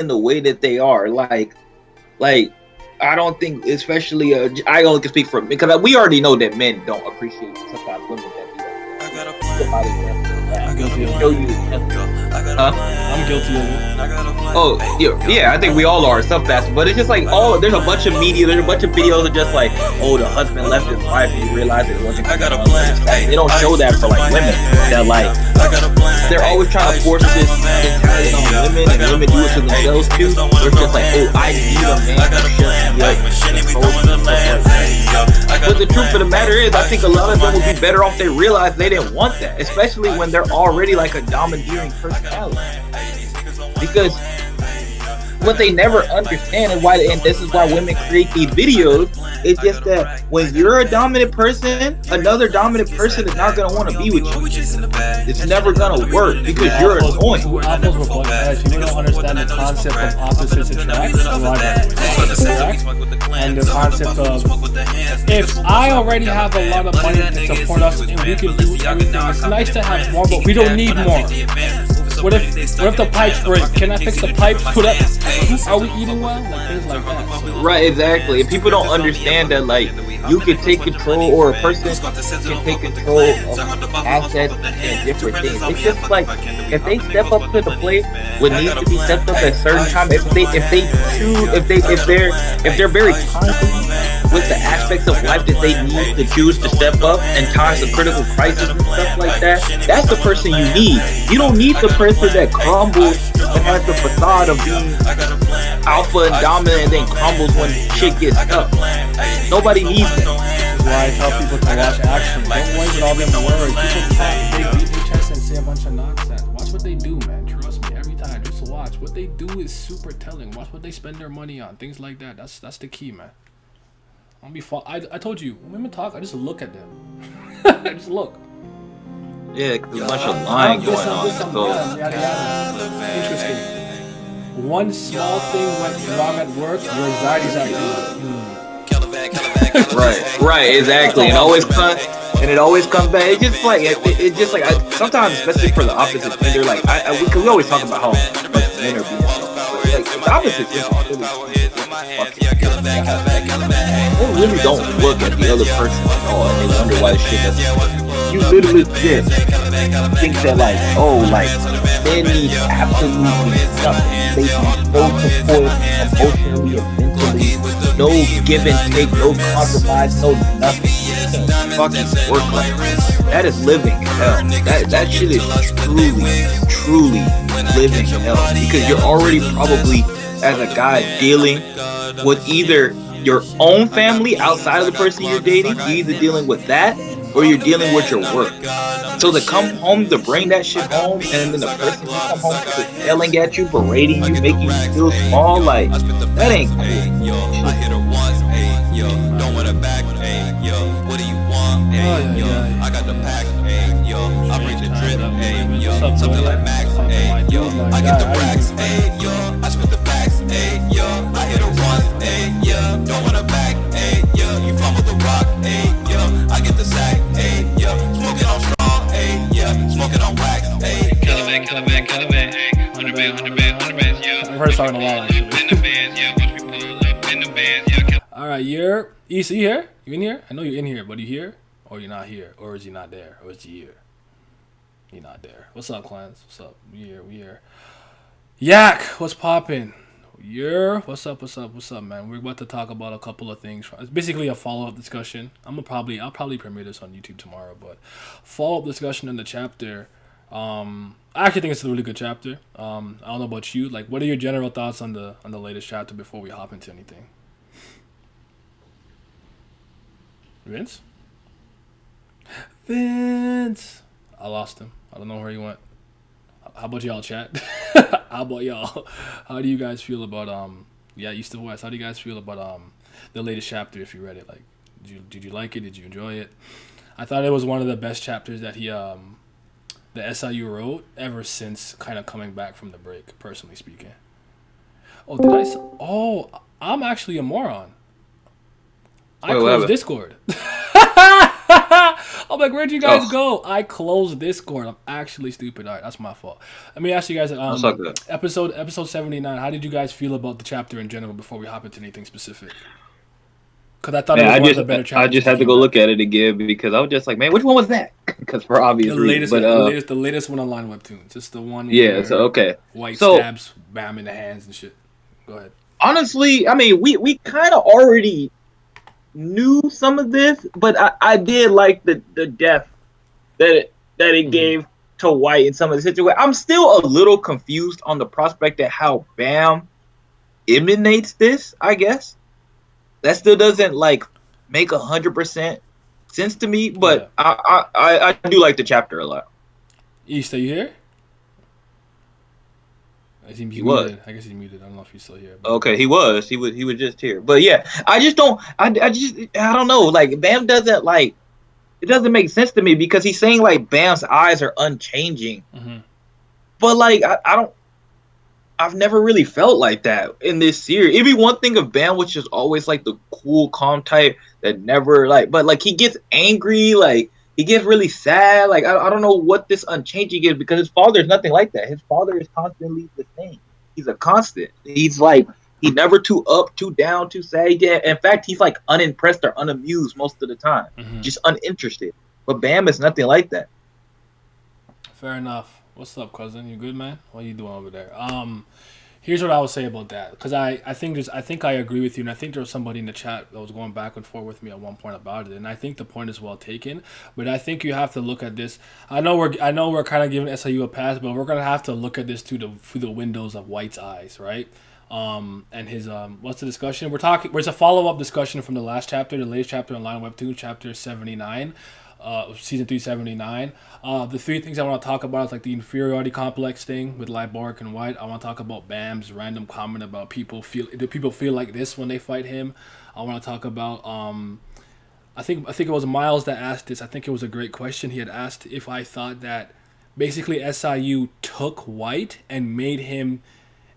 in the way that they are. Like I don't think, especially I only can speak for, because we already know that men don't appreciate sometimes women that be like, somebody I'm guilty of show it. you huh? I'm guilty of it. Oh yeah, I think we all are some facets, but it's just like, oh, there's a bunch of media, there's a bunch of videos of just like, oh, the husband left his wife and he realized it wasn't. They don't show that for like women. That like they're always trying to force this mentality on women, and women do it to themselves too. Where it's just like, oh, I need a man to shut me up and control me and stuff like that. But the truth of the matter is, I think a lot of them would be better off they realized they didn't want that, especially when they're already like a domineering personality. Because what they never understand, and this is why women create these videos, it's just that when you're a dominant person, another dominant person is not gonna want to be with you. It's never gonna work because you're annoying. Apples were both bad. People don't understand the concept of opposites attract, and the concept of, if I already have a lot of money to support us and we can do everything, it's nice to have more, but we don't need more. What if the pipes break? Can I fix the pipes? Are we eating well? Like things like that. So. Right, exactly. And people don't understand that, like, you can take control, or a person can take control of assets and different things. It's just like, if they step up to the plate, what needs to be stepped up at a certain time, if they're very timely with the aspects of life that they need to choose to step up in times of critical crisis and stuff like that, that's the person you need. You don't need the person that crumbles and has the facade of being alpha and dominant and then crumbles when shit gets tough. Nobody needs that. That's why I tell people to watch action. Don't wait with all them words. People talk, they beat their chest and say a bunch of nonsense. Watch what they do, man. Trust me, every time. Just watch. What they do is super telling. Watch what they spend their money on. Things like that. That's the key, man. I told you, when women talk, I just look at them. I just look. Yeah, there's a bunch of lying going on. Interesting. One small thing went wrong at work, your anxiety's acting. Right, exactly. And it always comes back. It's just like sometimes, especially for the opposite gender, like because we always talk about how like men are being like the opposite gender. They really don't look at the other person at all, and they wonder why this shit doesn't. You literally just think that like, oh, like men need absolutely nothing. They need no support emotionally and mentally, no give and take, no compromise, no nothing. Fucking work like that is living hell. That shit is truly living hell, because you're already probably, as a guy, dealing with either your own family outside of the person you're dating. You're either dealing with that, or you're dealing with your work. So to come home, to bring that shit home, and then the person you come home to yelling at you, berating you, making you feel small, like, that ain't cool. Don't want it back, yo. What do you want? Yo, I got the pack, yo. I bring the drip, yo. Something like Max, yo. I get the racks, yo. I spit the facts, yo. I hit a run, yo. Don't want it back, yo. You fumble the rock, yo. I get the sack, yo. Smoking on strong, yo. Smoking on wax, yo. Kill a man, 100 bands, yo. I've heard talking a lot, actually. Alright, you're East, you here? You in here? I know you're in here, but you here? Or you're not here? Or is he not there? Or is he here? He not there. What's up, clans? What's up? We here. Yak, what's poppin'? What's up, man? We're about to talk about a couple of things. It's basically a follow-up discussion. I'll probably premiere this on YouTube tomorrow, but follow-up discussion in the chapter. I actually think it's a really good chapter. I don't know about you. Like, what are your general thoughts on the latest chapter before we hop into anything? Vince? I lost him. I don't know where he went. How about y'all, chat? How about y'all? How do you guys feel about East to West? How do you guys feel about the latest chapter? If you read it, like, did you like it? Did you enjoy it? I thought it was one of the best chapters that the SIU wrote ever since kind of coming back from the break. Personally speaking. I'm actually a moron. I closed Discord. I'm like, where'd you guys go? I closed Discord. I'm actually stupid. All right, that's my fault. Let me ask you guys. Episode 79. How did you guys feel about the chapter in general before we hop into anything specific? Because I thought it was one of the better chapters. I just had to go look at it again because I was just like, man, which one was that? Because for obvious reasons. The latest one on Line Webtoons. It's the one. Yeah. So okay. White stabs Bam in the hands and shit. Go ahead. Honestly, I mean, we kind of already knew some of this, but I did like the death that it gave to White in some of the situations. I'm still a little confused on the prospect of how Bam emanates this, I guess. That still doesn't like make 100% sense to me, but yeah. I do like the chapter a lot. East, are you here? He muted. I guess he's muted. I don't know if he's still here. But... Okay, he was just here. But yeah, I don't know. Like Bam doesn't like. It doesn't make sense to me because he's saying like Bam's eyes are unchanging, but like I've never really felt like that in this series. It'd be one thing if Bam was just always like the cool, calm type that never like, but like he gets angry, like he gets really sad. Like I don't know what this unchanging is because his father is nothing like that. His father is constantly the same. He's a constant. He's like he's never too up, too down, too sad. Yeah, in fact, he's like unimpressed or unamused most of the time, just uninterested. But Bam is nothing like that. Fair enough. What's up, cousin? You good, man? What are you doing over there? Here's what I would say about that, because I think I agree with you, and I think there was somebody in the chat that was going back and forth with me at one point about it, and I think the point is well taken. But I think you have to look at this. I know we're kind of giving SIU a pass, but we're gonna have to look at this through the windows of White's eyes, right? And his what's the discussion? It's a follow-up discussion from the last chapter, the latest chapter in Line Webtoon, chapter 79. Season 379. The three things I want to talk about is like the inferiority complex thing with Libark and White. I want to talk about Bam's random comment about people feel like this when they fight him. I want to talk about I think it was Miles that asked this. I think it was a great question. He had asked if I thought that basically SIU took White and made him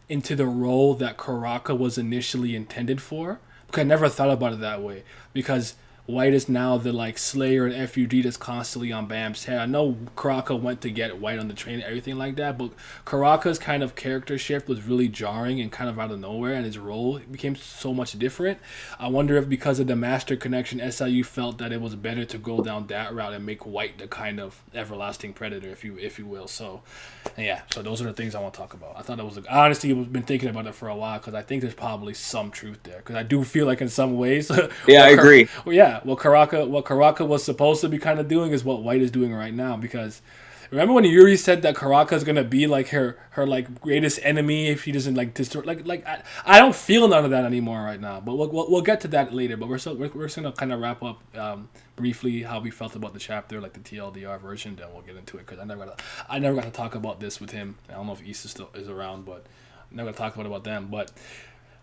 into the role that Karaka was initially intended for. Because I never thought about it that way. Because White is now the like Slayer and FUG that's constantly on Bam's head. I know Karaka went to get White on the train and everything like that, but Karaka's kind of character shift was really jarring and kind of out of nowhere, and his role became so much different. I wonder if because of the master connection, SIU felt that it was better to go down that route and make White the kind of everlasting predator, if you will. So, yeah. So those are the things I want to talk about. I thought it was. I honestly have been thinking about it for a while because I think there's probably some truth there. Because I do feel like in some ways. Yeah, I agree. Yeah. What Karaka was supposed to be kind of doing is what White is doing right now, because remember when Yuri said that Karaka is gonna be like her like greatest enemy if she doesn't like destroy like I don't feel none of that anymore right now, but we'll get to that later. But we're just gonna kind of wrap up briefly how we felt about the chapter, like the TLDR version, then we'll get into it because I never got to talk about this with him. I don't know if East is around, but I never got to talk about them. But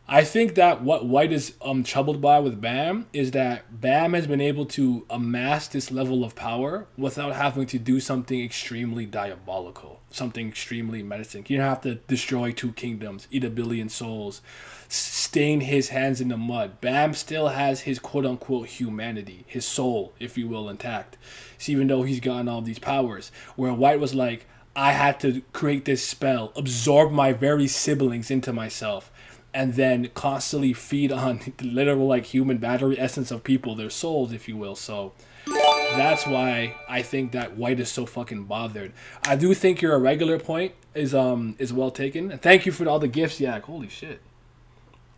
I think that what White is troubled by with Bam is that Bam has been able to amass this level of power without having to do something extremely diabolical, something extremely menacing. You don't have to destroy 2 kingdoms, eat 1 billion souls, stain his hands in the mud. Bam still has his quote-unquote humanity, his soul, if you will, intact. So even though he's gotten all these powers, where White was like, I had to create this spell, absorb my very siblings into myself, and then constantly feed on the literal like human battery essence of people, their souls, if you will. So that's why I think that White is so fucking bothered. I do think your regular point is well taken. And thank you for all the gifts, Yak. Holy shit.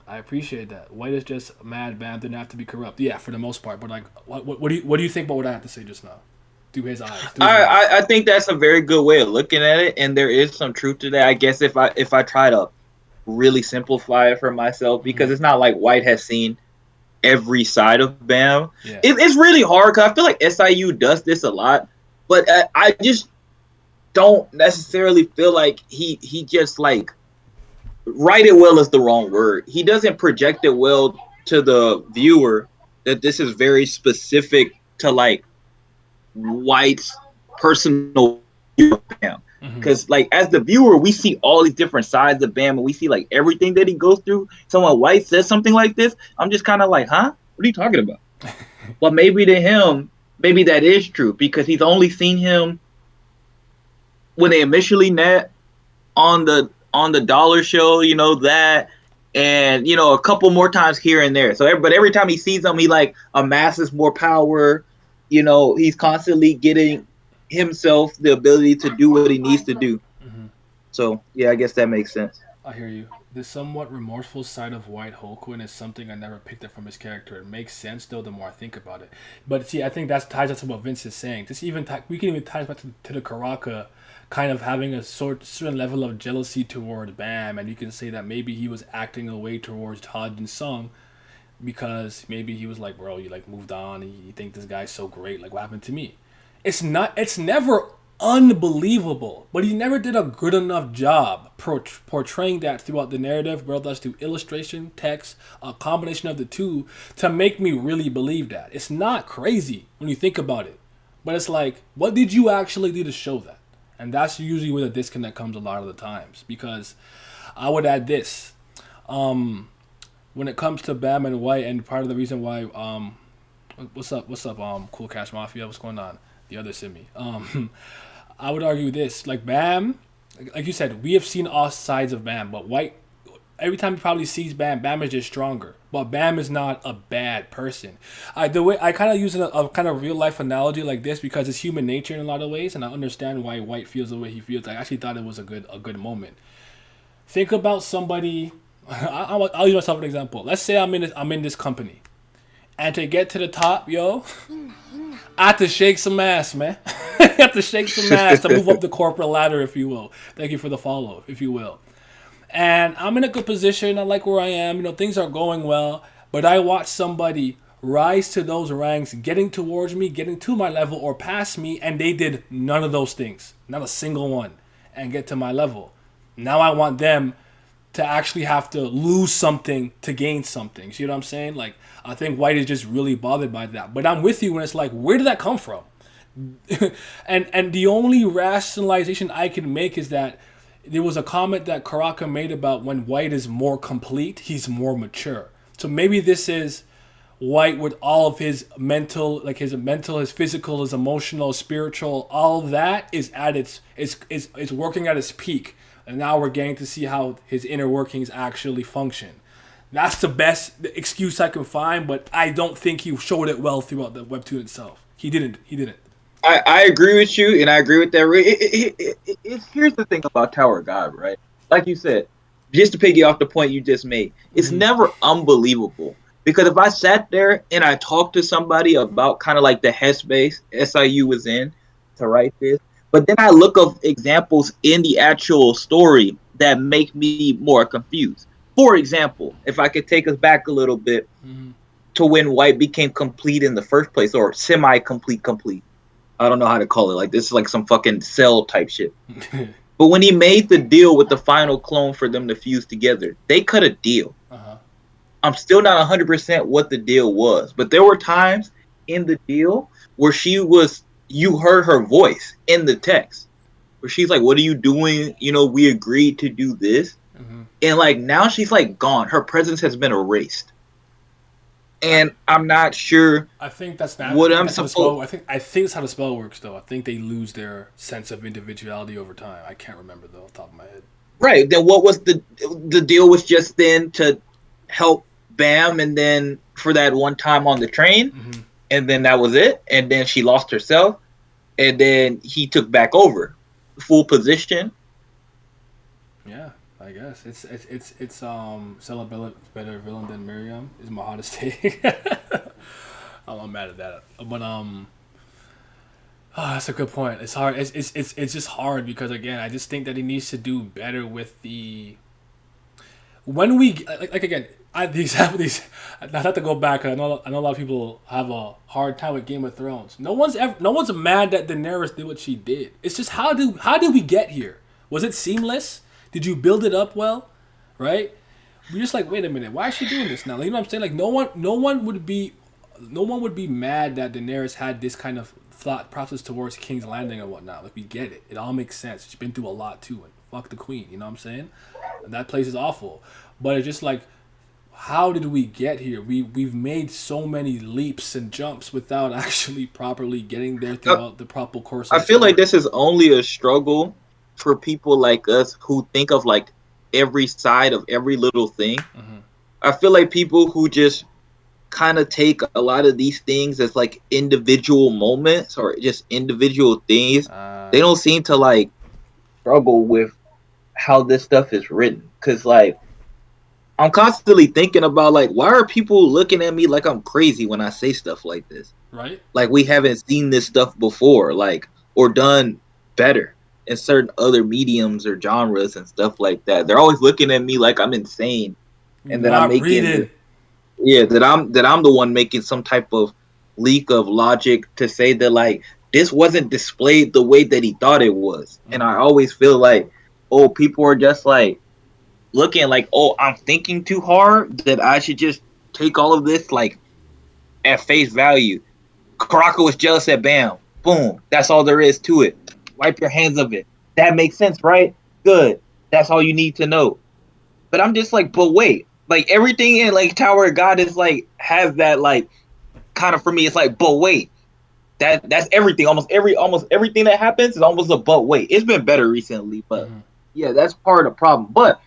I appreciate that. White is just mad. Bam didn't have to be corrupt. Yeah, for the most part. But like, what do you think about what I have to say just now? Through his eyes. I think that's a very good way of looking at it, and there is some truth to that. I guess if I try to really simplify it for myself, because it's not like White has seen every side of Bam. Yeah. It's really hard because I feel like SIU does this a lot, but I just don't necessarily feel like he just like write it well is the wrong word. He doesn't project it well to the viewer that this is very specific to like White's personal view of Bam. Because like as the viewer, we see all these different sides of Bam, and we see like everything that he goes through. So when White says something like this, I'm just kind of like, huh? What are you talking about? But maybe to him, maybe that is true because he's only seen him when they initially met on the dollar show, that, and a couple more times here and there. But every time he sees him, he like amasses more power. He's constantly getting himself the ability to do what he needs to do. So yeah, I guess that makes sense. I hear you. The somewhat remorseful side of White Hulkling is something I never picked up from his character. It makes sense though the more I think about it. But see, I think that ties up to what Vince is saying. We can even tie back to the Karaka kind of having a certain level of jealousy toward Bam, and you can say that maybe he was acting away towards Todd and Sung because maybe he was like, bro, you like moved on and you think this guy's so great, like what happened to me? It's never unbelievable, but he never did a good enough job portraying that throughout the narrative, whether that's through illustration, text, a combination of the two, to make me really believe that. It's not crazy when you think about it, but it's like, what did you actually do to show that? And that's usually where the disconnect comes a lot of the times, because I would add this. When it comes to Bam and White, and part of the reason why, what's up, Cool Cash Mafia, what's going on? The other Simi. I would argue this, like Bam, like you said, we have seen all sides of Bam, but White, every time he probably sees Bam, Bam is just stronger. But Bam is not a bad person. The way I kind of use a kind of real life analogy like this because it's human nature in a lot of ways, and I understand why White feels the way he feels. I actually thought it was a good moment. Think about somebody. I'll use myself as an example. Let's say I'm in this company, and to get to the top, yo, I have to shake some ass, man. I have to shake some ass to move up the corporate ladder, if you will. Thank you for the follow, if you will. And I'm in a good position. I like where I am. Things are going well. But I watch somebody rise to those ranks, getting towards me, getting to my level or past me, and they did none of those things. Not a single one. And get to my level. Now I want them to actually have to lose something to gain something. See what I'm saying? Like, I think White is just really bothered by that. But I'm with you when it's like, where did that come from? and the only rationalization I can make is that there was a comment that Karaka made about when White is more complete, he's more mature. So maybe this is White with all of his mental, his physical, his emotional, his spiritual, all of that is at it's working at its peak. And now we're getting to see how his inner workings actually function. That's the best excuse I can find, but I don't think he showed it well throughout the webtoon itself. He didn't. I agree with you, and I agree with that. Here's the thing about Tower of God, right? Like you said, just to piggy off the point you just made, it's never unbelievable. Because if I sat there and I talked to somebody about kind of like the headspace SIU was in to write this, but then I look up examples in the actual story that make me more confused. For example, if I could take us back a little bit to when White became complete in the first place, or complete. I don't know how to call it. Like, this is like some fucking Cell type shit. But when he made the deal with the final clone for them to fuse together, they cut a deal. I'm still not 100% what the deal was, but there were times in the deal where you heard her voice in the text, where she's like, "What are you doing? We agreed to do this." And like now she's like gone. Her presence has been erased. And I'm not sure. I think that's not what I'm supposed. I think that's how the spell works, though. I think they lose their sense of individuality over time. I can't remember though, off the top of my head. Right. Then what was the deal? Was just then to help Bam, and then for that one time on the train, and then that was it. And then she lost herself, and then he took back over, full position. Yeah. I guess it's Cella better villain than Miriam is my hottest take. I'm not mad at that, but that's a good point. It's hard. It's just hard because again, I just think that he needs to do better with the when we like again. The example these not to go back. I know a lot of people have a hard time with Game of Thrones. No one's mad that Daenerys did what she did. It's just how did we get here? Was it seamless? Did you build it up well, right? We're just like, wait a minute, why is she doing this now? Like, you know what I'm saying? Like, no one would be mad that Daenerys had this kind of thought process towards King's Landing and whatnot. Like, we get it. It all makes sense. She's been through a lot too, and fuck the queen. You know what I'm saying? And that place is awful. But it's just like, how did we get here? We've made so many leaps and jumps without actually properly getting there throughout the proper course of I the feel like story. this is only a struggle for people like us who think of like every side of every little thing. Hmm. I feel like people who just kind of take a lot of these things as like individual moments or just individual things, they Uh, don't seem to like struggle with how this stuff is written. Cause like I'm constantly thinking about like why are people looking at me like I'm crazy when I say stuff like this? right? Like we haven't seen this stuff before, like or done better in certain other mediums or genres and stuff like that. They're always looking at me like I'm insane You're and that I'm not making this, reading. yeah, that I'm the one making some type of leak of logic to say that like this wasn't displayed the way that he thought it was. And I Hmm. always feel like, oh, people are just like looking like, oh, I'm thinking too hard that I should just take all of this like at face value. Karaka was jealous at Bam. Boom. That's all there is to it. Wipe your hands of it. That makes sense, right? Good. That's all you need to know. But I'm just like, but wait. Like everything in like Tower of God is like has that like kind of for me. It's like, but wait. That's everything. Almost everything that happens is almost a but wait. It's been better recently, but Hmm. yeah, that's part of the problem. But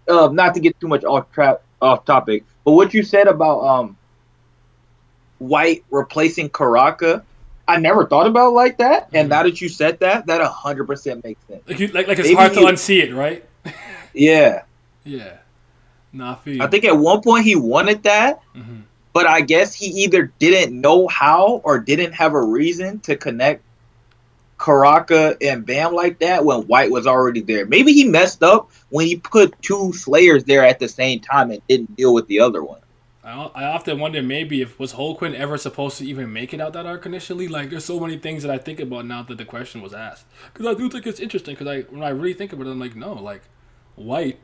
not to get too much off topic. But what you said about White replacing Karaka, I never thought about it like that. And Hmm. now that you said that, that 100% makes sense. Like it's Maybe hard to he, unsee it, right? yeah. Yeah. Nah, I feel I you. think at one point he wanted that, Hmm. but I guess he either didn't know how or didn't have a reason to connect Karaka and Bam like that when White was already there. Maybe he messed up when he put two Slayers there at the same time and didn't deal with the other one. I often wonder maybe if was Holquin ever supposed to even make it out that arc initially. Like, there's so many things that I think about now that the question was asked. Because I do think it's interesting. Because when I really think about it, I'm like, no, like White,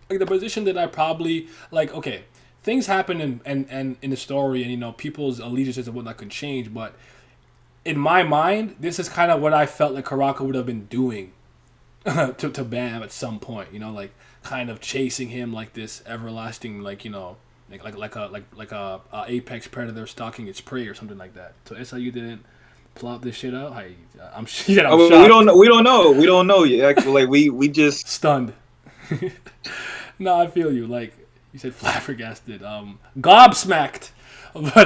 like the position that I probably like. Okay, things happen and in the story, and people's allegiances and whatnot can change. But in my mind, this is kind of what I felt like Karaka would have been doing to Bam at some point. Like kind of chasing him like this everlasting, like a apex predator stalking its prey or something like that. So SIU didn't plot this shit out. I'm yeah, I'm Oh, we don't shocked, know. We don't know. We don't know yet. Actually, like we just stunned. No, I feel you. Like you said, flabbergasted, gobsmacked. But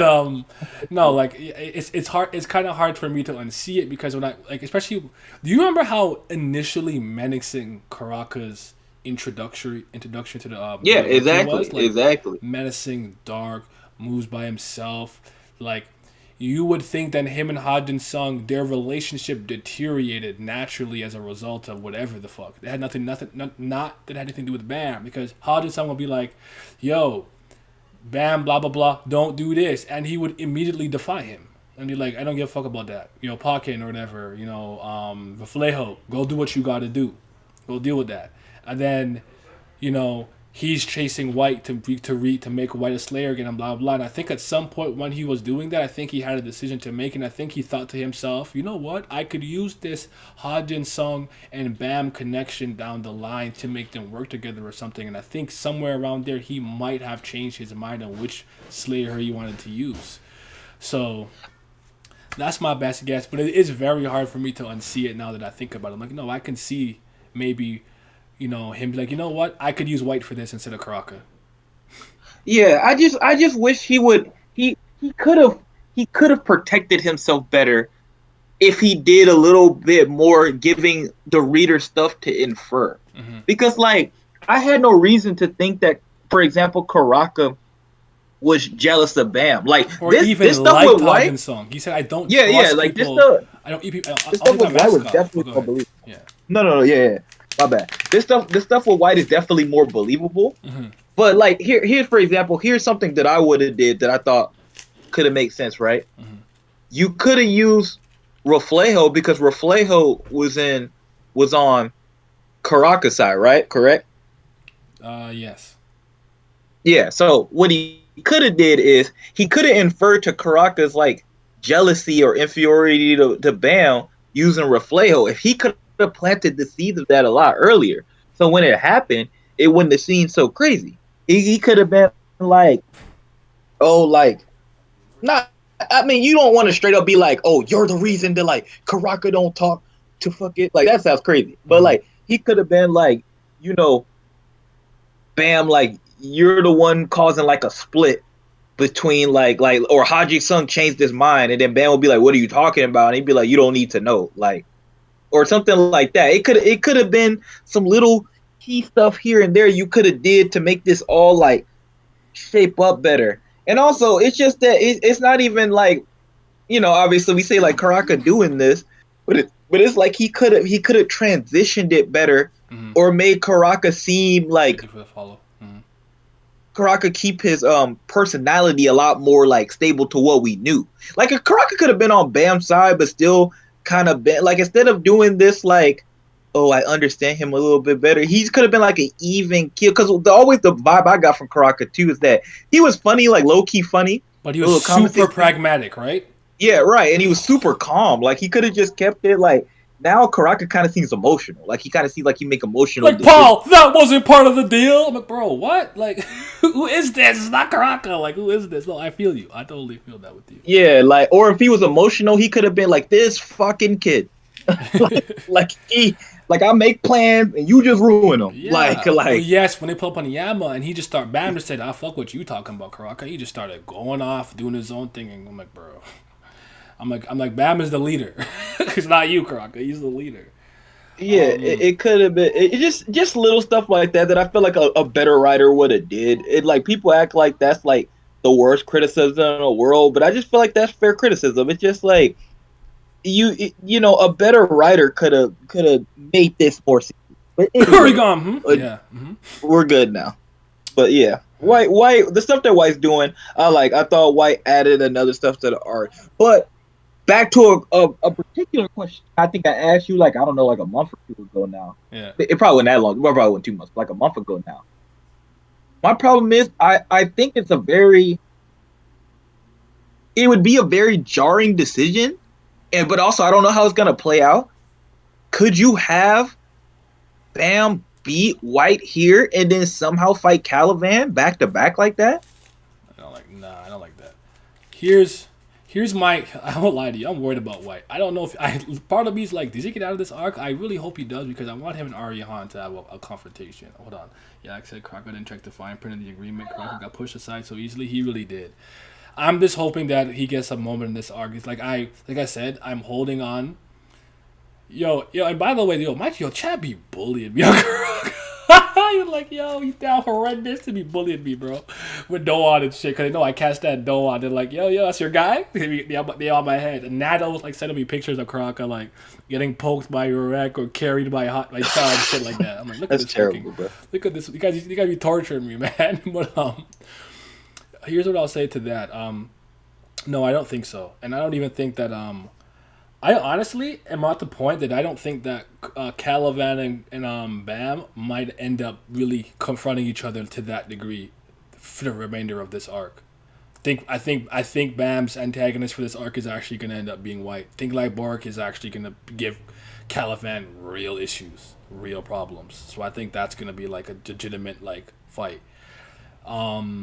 no, like it's hard. It's kind of hard for me to unsee it because when I like, especially, do you remember how initially menacing Karaka's introduction to yeah, the team exactly, was? Like exactly. menacing, dark, moves by himself. Like you would think that him and Hadjin Sung, their relationship deteriorated naturally as a result of whatever the fuck. It had not that had anything to do with Bam because Hadjin Sung would be like, "Yo, Bam, blah blah blah, don't do this," and he would immediately defy him and be like, "I don't give a fuck about that, Parkin or whatever, Vaflejo, go do what you got to do, go deal with that." And then, he's chasing White to make White a Slayer again and blah blah. And I think at some point when he was doing that, I think he had a decision to make, and I think he thought to himself, you know what, I could use this Hadjin Sung and Bam connection down the line to make them work together or something. And I think somewhere around there he might have changed his mind on which Slayer he wanted to use. So that's my best guess, but it is very hard for me to unsee it now that I think about it. I'm like, no, I can see maybe him be like, you know what, I could use White for this instead of Karaka. Yeah, I just wish he would he could have protected himself better if he did a little bit more giving the reader stuff to infer. Hmm. Because like I had no reason to think that, for example, Karaka was jealous of Bam. Like Or this even stuff like with White, Hadjin Sung. He said, I don't yeah, yeah, trust like this people. stuff I don't eat people. this I'll stuff hit my with White was Vaskov. Oh, definitely go more ahead. believable. Yeah. No, yeah, yeah. My bad. This stuff with White is definitely more believable. Hmm. But like here's for example, here's something that I would have did that I thought could have made sense, right? Hmm. You could have used Reflejo because Reflejo was on Caracas side, right? Correct? Yes. Yeah. So what he could have did is he could have inferred to Caracas like jealousy or inferiority to Bam using Reflejo. If he could have planted the seeds of that a lot earlier, so when it happened, it wouldn't have seemed so crazy. He could have been like, oh, like, not. I mean, you don't want to straight up be like, oh, you're the reason that like Karaka don't talk to fuck it. Like that sounds crazy. But Mm-hmm. like he could have been like, you know, bam, like you're the one causing like a split between like or Haji Sung changed his mind and then Bam will be like, what are you talking about? And he'd be like, you don't need to know. Like or something like that. It could have been some little key stuff here and there you could have did to make this all like shape up better. And also, it's just that it's not even like obviously we say like Karaka doing this, but it's like he could have transitioned it better Mm-hmm. or made Karaka seem Thank like you for the follow. Mm-hmm. Karaka keep his personality a lot more like stable to what we knew. Like if Karaka could have been on Bam's side, but still kind of been like instead of doing this like, oh, I understand him a little bit better. He could have been like an even kill because always the vibe I got from Karaka too is that he was funny, like low key funny, But he a was little super conversation. pragmatic, right? Yeah, right, and he was super calm. Like he could have just kept it like. Now Karaka kind of seems emotional. Like he kind of seems like he make emotional Like, decisions. Paul, that wasn't part of the deal. I'm like, bro, what? Like, who is this? It's not Karaka. Like, who is this? No, I feel you. I totally feel that with you. Yeah, like, or if he was emotional, he could have been like this fucking kid. like I make plans and you just ruin them. Like, Yeah. Well, like, yes, when they pull up on Yama and he just started, Bam just said, I fuck what you talking about, Karaka. He just started going off, doing his own thing. And I'm like, bro. I'm like, Bam is the leader. It's not you, Karaka. He's the leader. yeah, it could have been. It just little stuff like that I feel like a better writer would have did. It like people act like that's like the worst criticism in the world, but I just feel like that's fair criticism. It's just like a better writer could have made this more serious. But anyway, Oregon. Yeah. Mm-hmm. we're good now. But yeah, White, the stuff that White's doing, I like. I thought White added another stuff to the art. But back to a particular question, I think I asked you like I don't know, like a month or two ago now. Yeah. It probably wasn't that long. Well, probably wasn't 2 months, but like a month ago now. My problem is, I think it would be a very jarring decision, but also I don't know how it's gonna play out. Could you have Bam beat White here and then somehow fight Caliban back to back like that? I don't like that. Here's my. I won't lie to you. I'm worried about White. I don't know if part of me is like, does he get out of this arc? I really hope he does because I want him and Aryahan to have a confrontation. Hold on. Yeah, like I said, Crocker didn't check the fine print of the agreement. Crocker got pushed aside so easily. He really did. I'm just hoping that he gets a moment in this arc. It's like I said, I'm holding on. Yo, and by the way, Chad be bullying me. You're like, yo, you down horrendous to be bullying me, bro. With Doan and shit, because they know I catch that Doan. They're like, yo, that's your guy? They on my head. And Nado was like sending me pictures of Karaka, like, getting poked by Urek or carried by Child and shit like that. I'm like, look That's at this terrible, bro. Look at this. You guys be torturing me, man. But, here's what I'll say to that. No, I don't think so. And I don't even think that, I honestly am at the point that I don't think that Caliban and Bam might end up really confronting each other to that degree for the remainder of this arc. I think Bam's antagonist for this arc is actually going to end up being White. I think like Bark is actually going to give Caliban real issues, real problems. So I think that's going to be like a legitimate like fight. But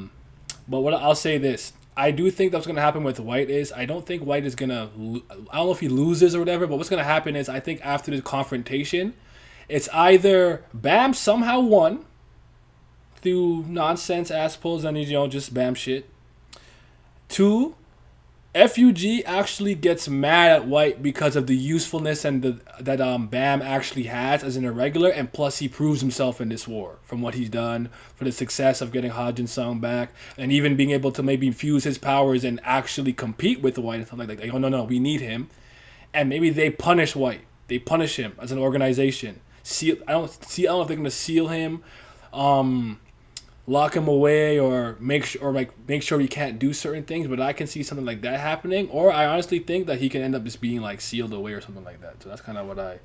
what I'll say this. I do think that's going to happen with White is I don't think White is going to I don't know if he loses or whatever, but what's going to happen is I think after this confrontation, it's either Bam somehow won through nonsense ass pulls and just Bam shit. 2, FUG actually gets mad at White because of the usefulness and that Bam actually has as an irregular, and plus he proves himself in this war from what he's done, for the success of getting Hajin Sung back, and even being able to maybe fuse his powers and actually compete with White and stuff like that. Like, oh no, we need him, and maybe they punish White. They punish him as an organization. I don't know if they're gonna seal him, lock him away, or make sure he can't do certain things. But I can see something like that happening, or I honestly think that he can end up just being like sealed away or something like that. So that's kind of what I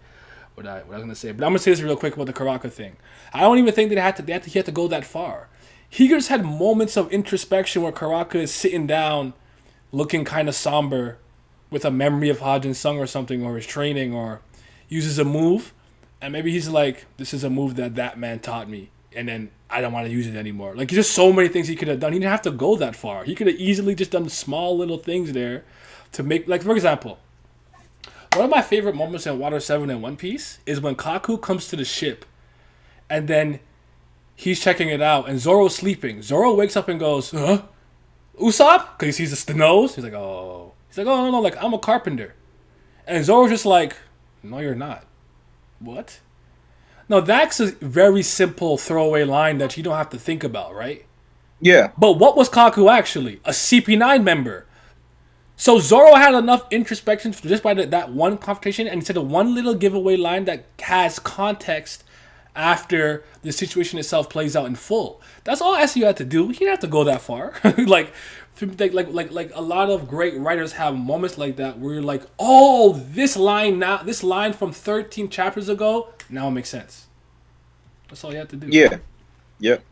was gonna say. But I'm gonna say this real quick about the Karaka thing. I don't even think that he had to go that far. He just had moments of introspection where Karaka is sitting down, looking kind of somber, with a memory of Hajin Sung or something, or his training, or uses a move, and maybe he's like, "This is a move that man taught me." and then I don't want to use it anymore. Like, there's just so many things he could have done. He didn't have to go that far. He could have easily just done small little things there to make, like, for example, one of my favorite moments in Water 7 and One Piece is when Kaku comes to the ship and then he's checking it out and Zoro's sleeping. Zoro wakes up and goes, huh? Usopp? Because he sees the nose. He's like, oh. He's like, oh, no, like, I'm a carpenter. And Zoro's just like, no, you're not. What? No, that's a very simple throwaway line that you don't have to think about, right? Yeah. But what was Kaku actually? A CP9 member. So Zoro had enough introspection just by that one confrontation, and he said a one little giveaway line that has context after the situation itself plays out in full. That's all SU had to do. He didn't have to go that far. like a lot of great writers have moments like that where you're like, oh, this line from 13 chapters ago now it makes sense. That's all you have to do. Yeah. Yep.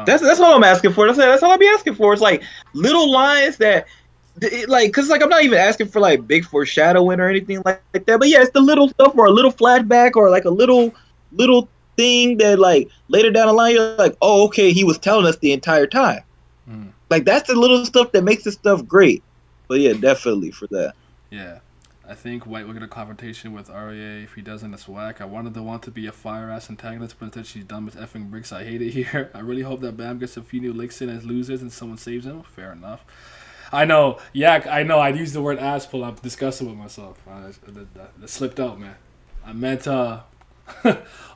That's all I'm asking for. That's all I be asking for. It's like little lines that, like, cause like I'm not even asking for like big foreshadowing or anything like that. But yeah, it's the little stuff or a little flashback or like a little thing that like later down the line you're like, oh, okay, he was telling us the entire time. Like that's the little stuff that makes this stuff great. But yeah, definitely for that. Yeah. I think White will get a confrontation with Arya. If he doesn't, it's whack. I wanted to want to be a fire-ass antagonist, but instead she's dumb as effing bricks. I hate it here. I really hope that Bam gets a few new licks in as losers and someone saves him. Fair enough. I know. Yeah, I know. I'd use the word asshole. I'm discussing with myself. That slipped out, man. I meant a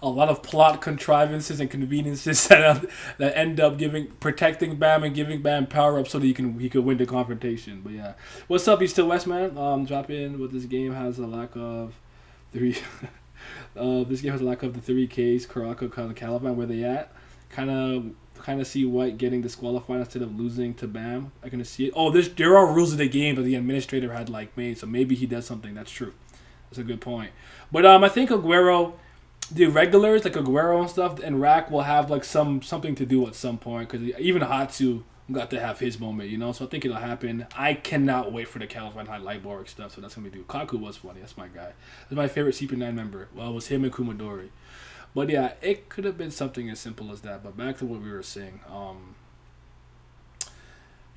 lot of plot contrivances and conveniences that end up protecting Bam and giving Bam power up so that he could win the confrontation. But yeah, what's up, East to West, man? Drop in. What this game has a lack of three. This game has a lack of the 3Ks. Kurako, kind of Caliban, where they at? Kind of see White getting disqualified instead of losing to Bam. I can see it. Oh, there are rules of the game that the administrator had like made, so maybe he does something. That's true. That's a good point. But I think Aguero, the regulars like Aguero and stuff, and Rack will have like something to do at some point because even Hatsu got to have his moment, you know. So I think it'll happen. I cannot wait for the Caliban High Lightborg stuff. So that's gonna be do. Kaku was funny. That's my guy. That's my favorite CP9 member. Well, it was him and Kumadori. But yeah, it could have been something as simple as that. But back to what we were saying.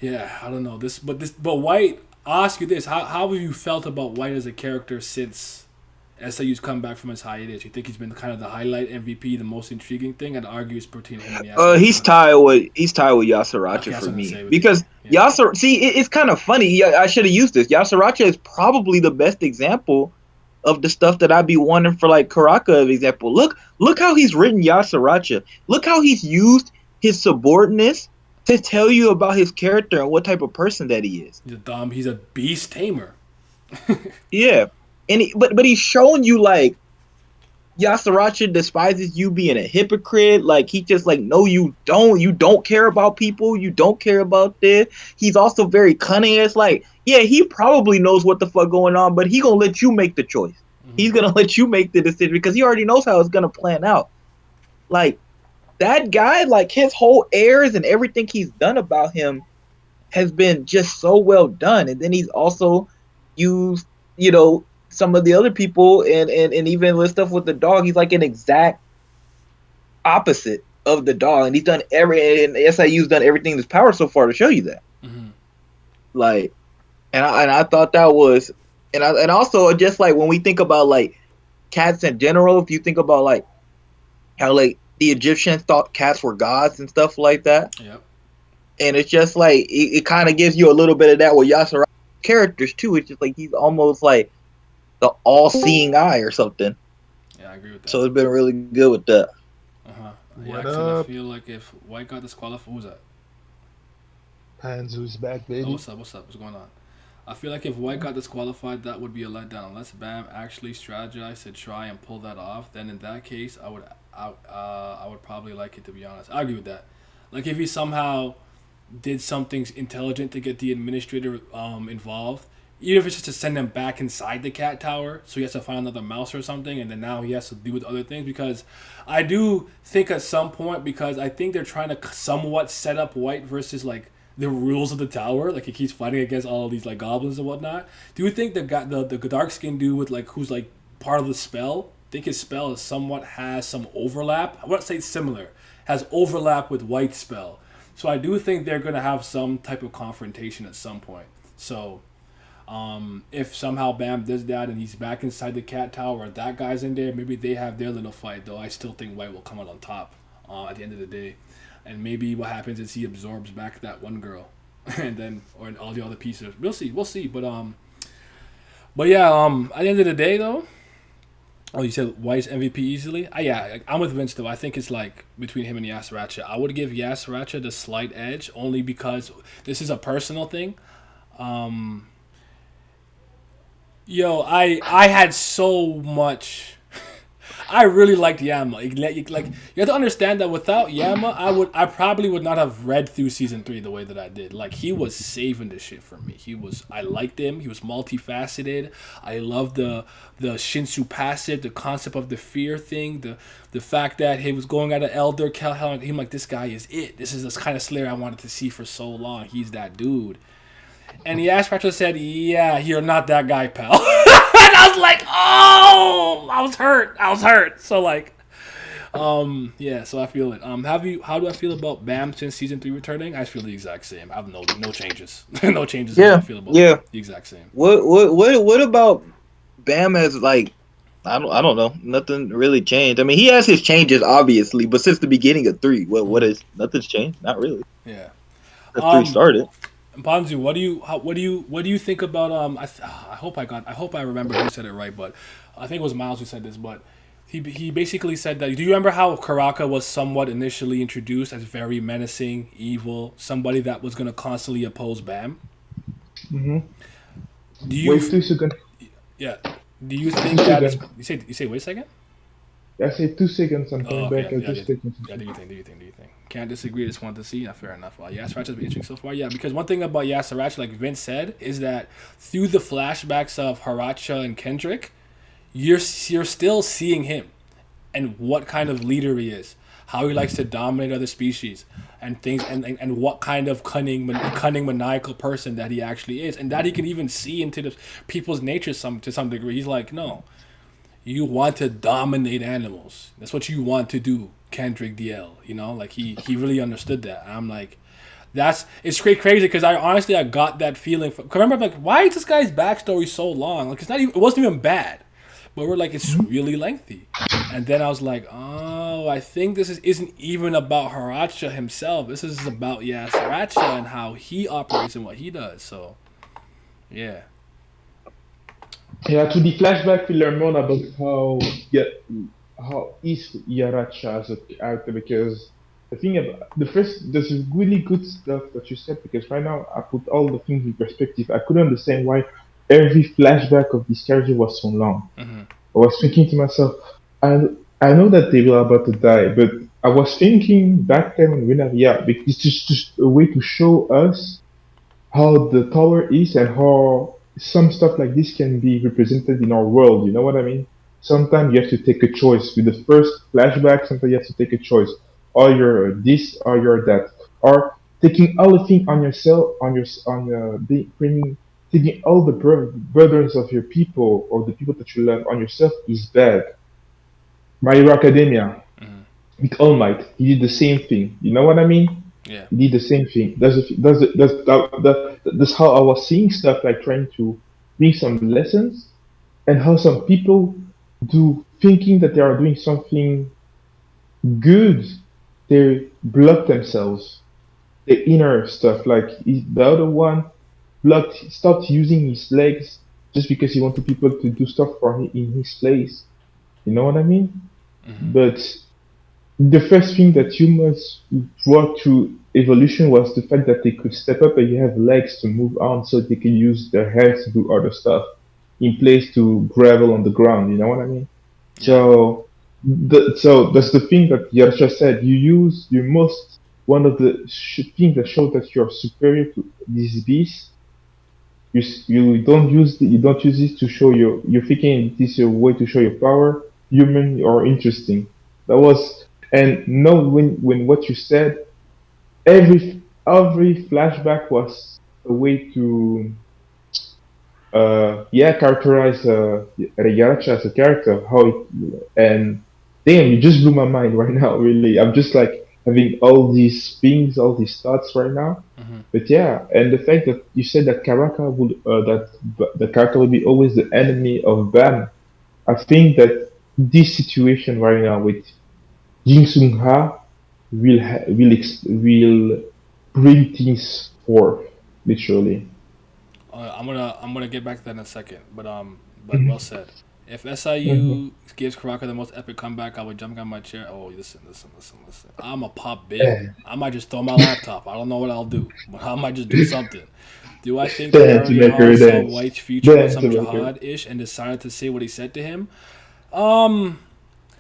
Yeah, I don't know but White. I'll ask you this: How have you felt about White as a character since SIU's come back from his hiatus? You think he's been kind of the highlight MVP, the most intriguing thing? I'd argue it's between him and Yasuracha. He's tied with Yasuracha for me because Yasuracha. See, it's kind of funny. I should have used this. Yasuracha is probably the best example of the stuff that I'd be wanting for like Kuraka of example. Look how he's written Yasuracha. Look how he's used his subordinates to tell you about his character and what type of person that he is. He's a beast tamer. Yeah. And but he's showing you like Yasuracha despises you being a hypocrite. Like he just like, no, you don't care about people. You don't care about this. He's also very cunning. It's like, yeah, he probably knows what the fuck going on, but he gonna let you make the choice. Mm-hmm. He's gonna let you make the decision because he already knows how it's gonna plan out. Like that guy, like his whole airs and everything he's done about him has been just so well done. And then he's also used, you know, some of the other people and even with stuff with the dog, he's like an exact opposite of the dog. And he's done SIU's done everything in his power so far to show you that. Mm-hmm. Like, and I thought that was, and also just like when we think about like cats in general, if you think about like how like the Egyptians thought cats were gods and stuff like that. Yep. And it's just like it kind of gives you a little bit of that with Yasuracha characters too. It's just like he's almost like the all-seeing eye or something. Yeah, I agree with that. So it's been really good with that. I feel like if White got disqualified, who's that? Hanzu's back, baby. Oh, what's up? What's going on? I feel like if White got disqualified, that would be a letdown. Unless Bam actually strategized to try and pull that off, then in that case, I would probably like it, to be honest. I agree with that. Like if he somehow did something intelligent to get the administrator involved, even if it's just to send him back inside the cat tower, so he has to find another mouse or something, and then now he has to deal with other things. Because I do think at some point, because I think they're trying to somewhat set up White versus like the rules of the tower, like he keeps fighting against all of these like goblins and whatnot. Do you think the dark skinned dude with like who's like part of the spell? I think his spell is somewhat has some overlap. I wouldn't say similar. has overlap with White spell. So I do think they're gonna have some type of confrontation at some point. So if somehow Bam does that and he's back inside the cat tower or that guy's in there, maybe they have their little fight. Though I still think White will come out on top at the end of the day, and maybe what happens is he absorbs back that one girl, and then or all the other pieces. We'll see. But yeah, at the end of the day though. Oh, you said White's MVP easily? Yeah, I'm with Vince though. I think it's like between him and Yasaracha. I would give Yasaracha the slight edge only because this is a personal thing. I had so much. I really liked Yama. Like you have to understand that without Yama, I probably would not have read through season 3 the way that I did. Like he was saving the shit for me. I liked him. He was multifaceted. I loved the Shinsu passive, the concept of the fear thing, the fact that he was going at an elder, him like this guy is it. This is this kind of Slayer I wanted to see for so long. He's that dude. And the Aspector said, "Yeah, you're not that guy, pal." And I was like, "Oh, I was hurt." So like, yeah. So I feel it. How do I feel about Bam since season 3 returning? I feel the exact same. I have no changes, no changes. Yeah, I feel about yeah. the exact same. What about Bam as like? I don't know. Nothing really changed. I mean, he has his changes obviously, but since the beginning of 3, what is nothing's changed? Not really. Yeah. The 3 started. Banzu, what do you think about I hope I remember who said it right, but I think it was Miles who said this, but he basically said that, do you remember how Karaka was somewhat initially introduced as very menacing, evil, somebody that was going to constantly oppose Bam? Mm-hmm. Wait 2 seconds. Yeah. Do you think that is, you say wait a second? I say 2 seconds. I'm coming back. Yeah, just taking some. Yeah, do you think? Can't disagree. Just want to see. Yeah, fair enough. Yasaracha's been interesting so far. Yeah, because one thing about Yasaracha, like Vince said, is that through the flashbacks of Haracha and Kendrick, you're still seeing him and what kind of leader he is, how he likes to dominate other species, and things, and what kind of cunning maniacal person that he actually is, and that he can even see into the people's nature to some degree. He's like, no, you want to dominate animals. That's what you want to do, Kendrick DL. You know, like he really understood that. And I'm like, it's crazy because I got that feeling. Remember, I'm like, why is this guy's backstory so long? Like it wasn't even bad, but we're like, it's really lengthy. And then I was like, oh, I think this isn't even about Haracha himself. This is about Yasaracha and how he operates and what he does. So, yeah. Yeah, to the flashback, we learn more about how is Yaracha as a character, because the thing about there's really good stuff that you said, because right now I put all the things in perspective. I couldn't understand why every flashback of this character was so long. Mm-hmm. I was thinking to myself, I know that they were about to die, but I was thinking back then when it's just a way to show us how the tower is and how some stuff like this can be represented in our world. You know what I mean? Sometimes you have to take a choice. With the first flashback, sometimes you have to take a choice. Or you're this, or you're that. Or taking all the things on yourself, taking all the burdens of your people or the people that you love on yourself is bad. My Hero Academia, with All Might, he did the same thing. You know what I mean? Yeah. He did the same thing. That's how I was seeing stuff, like trying to bring some lessons, and how some people do, thinking that they are doing something good, they block themselves. The inner stuff, like the other one stopped using his legs just because he wanted people to do stuff for him in his place. You know what I mean? Mm-hmm. But the first thing that humans brought to evolution was the fact that they could step up and you have legs to move on, so they can use their hands to do other stuff in place to gravel on the ground. You know what I mean? Yeah. So that's the thing that Yarsha said. One of the things that show that you're superior to these beasts. You don't use it to show you're thinking this is a way to show your power. Human or interesting. That was, and no, when what you said, every flashback was a way to characterize Yaracha as a character. And damn, you just blew my mind right now. Really, I'm just like, having all these things, all these thoughts right now. Mm-hmm. But yeah, and the fact that you said that Karaka would the character will be always the enemy of Bam. I think that this situation right now with Jin Sung Ha will bring things forth, literally. I'm gonna get back to that in a second, but Mhm. well said. If Mhm. SIU gives Karaka the most epic comeback, I would jump on my chair. Oh, listen. I'm a pop big. Yeah. I might just throw my laptop. I don't know what I'll do, but I might just do something. Do I think that Dance, Arihan maker, saw dance. White's future with Dance, some maker. jihad ish and decided to say what he said to him? Um,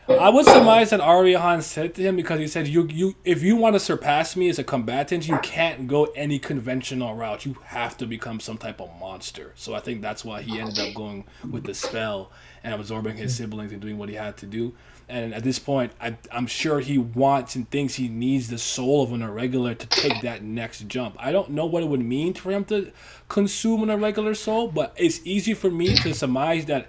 I would surmise that Arihan said to him because he said, "You, if you want to surpass me as a combatant, you can't go any conventional route. You have to become some type of monster." So I think that's why he ended up going with the spell and absorbing his siblings and doing what he had to do. And at this point, I'm sure he wants and thinks he needs the soul of an irregular to take that next jump. I don't know what it would mean for him to consume an irregular soul, but it's easy for me to surmise that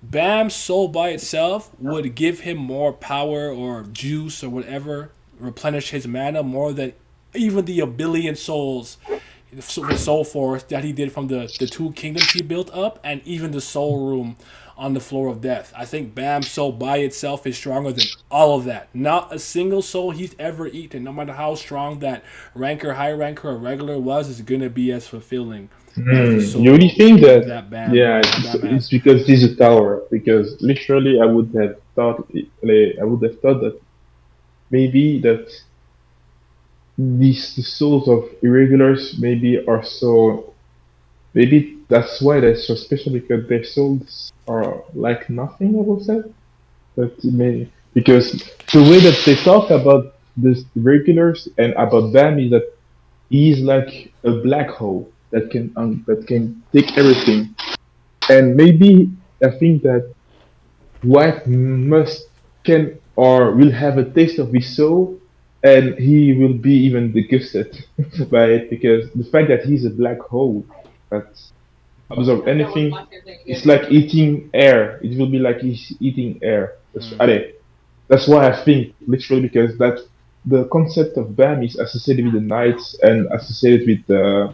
Bam's soul by itself would give him more power or juice or whatever, replenish his mana more than even the a billion souls, the soul force that he did from the two kingdoms he built up, and even the soul room on the floor of death. I think Bam's soul by itself is stronger than all of that. Not a single soul he's ever eaten, no matter how strong that ranker, high ranker, or regular was, is gonna be as fulfilling as the You really soul think that? that Yeah, Bam it's has. because this is a tower. Because literally, I would have thought that maybe that these the souls of irregulars maybe are so. Maybe that's why they're so special because their souls are like nothing. I would say that may because the way that they talk about the regulars and about them is that he is like a black hole that can take everything. And maybe I think that White must can or will have a taste of his soul, and he will be even disgusted by it because the fact that he's a black hole that absorb anything, it's like eating air. It will be like he's eating air. That's why I think literally because that the concept of Bam is associated with the Knights and associated with the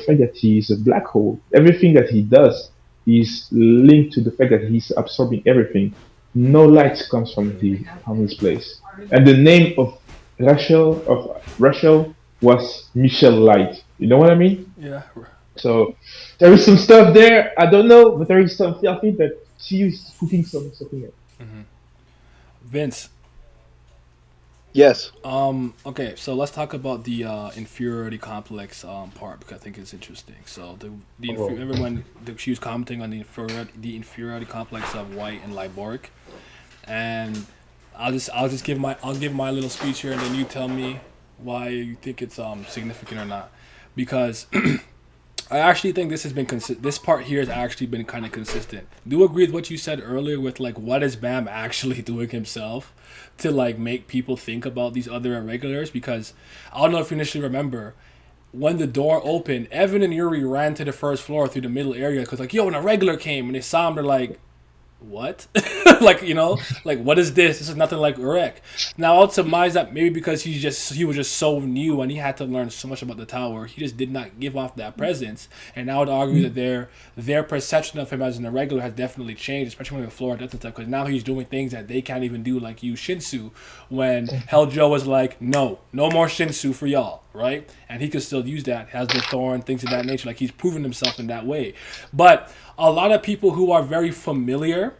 fact that he's a black hole. Everything that he does is linked to the fact that he's absorbing everything. No light comes from his place. And the name of Rachel was Michelle Light. You know what I mean? Yeah. So there is some stuff there. I don't know, but there is something. I think that she is cooking something else. Vince. Yes. Okay, so let's talk about the inferiority complex part because I think it's interesting. So remember when she was commenting on the inferiority complex of White and Liboric, and I'll give my little speech here, and then you tell me why you think it's significant or not, because I actually think this has been this part here has actually been kind of consistent. Do you agree with what you said earlier with like what is Bam actually doing himself to like make people think about these other irregulars? Because I don't know if you initially remember when the door opened, Evan and Yuri ran to the first floor through the middle area because like yo, an irregular came and they saw him. They're like, what? Like, like what is this? This is nothing like Urek. Now I'll surmise that maybe because he was just so new and he had to learn so much about the tower, he just did not give off that presence. And I would argue that their perception of him as an irregular has definitely changed, especially when the floor death and stuff, because now he's doing things that they can't even do, like use Shinsu when Hell Joe was like, no more Shinsu for y'all, right? And he could still use that, has the thorn, things of that nature, like he's proven himself in that way. But a lot of people who are very familiar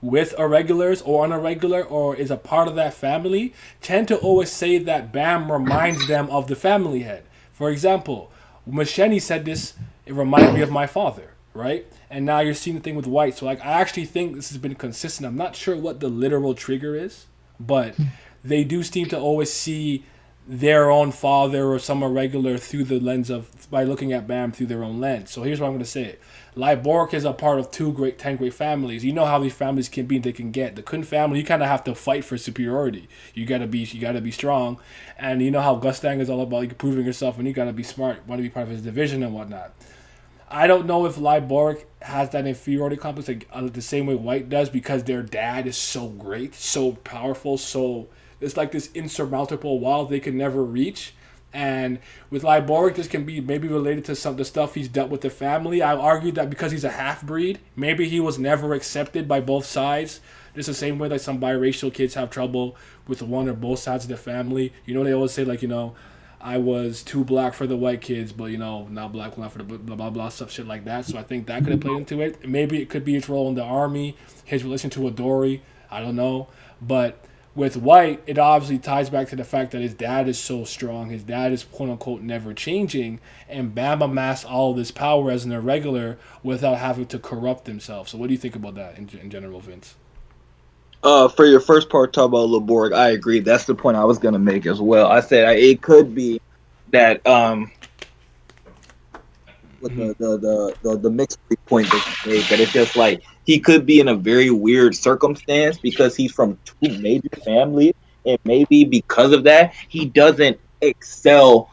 with irregulars or an irregular or is a part of that family tend to always say that Bam reminds them of the family head. For example, Macheni said this, it reminded me of my father, right? And now you're seeing the thing with White. So like I actually think this has been consistent. I'm not sure what the literal trigger is, but they do seem to always see their own father or some irregular through the lens of by looking at Bam through their own lens. So here's what I'm going to say. Liboric is a part of 10 great families. You know how these families can be, they can get. The Kun family, you kind of have to fight for superiority. You gotta be strong, and you know how Gustang is all about like, proving yourself, and you gotta be smart, want to be part of his division and whatnot. I don't know if Liboric has that inferiority complex like the same way White does because their dad is so great, so powerful, so it's like this insurmountable wall they can never reach. And with Liboric, this can be maybe related to some of the stuff he's dealt with the family. I argue that because he's a half breed, maybe he was never accepted by both sides. Just the same way that some biracial kids have trouble with one or both sides of the family. You know, they always say like, you know, I was too black for the white kids, but you know, not black enough for the blah blah blah stuff, shit like that. So I think that could have played into it. Maybe it could be his role in the army, his relation to Adori. I don't know, but with White, it obviously ties back to the fact that his dad is so strong. His dad is quote unquote never changing, and Bam amassed all of this power as an irregular without having to corrupt himself. So what do you think about that in general, Vince? For your first part, talk about Laborg, I agree. That's the point I was gonna make as well. I said it could be that with the mixed point that you made, that it's just like he could be in a very weird circumstance because he's from two major families, and maybe because of that he doesn't excel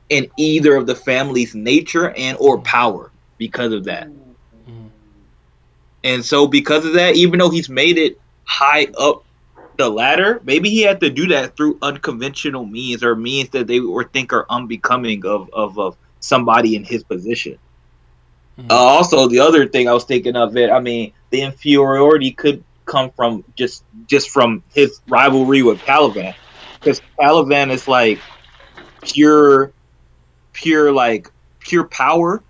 in either of the family's nature and or power because of that. And so because of that, even though he's made it high up the ladder, maybe he had to do that through unconventional means or means that they or think are unbecoming of somebody in his position. Also, the other thing I was thinking of it, I mean, the inferiority could come from just from his rivalry with Caliban, because Caliban is like pure power,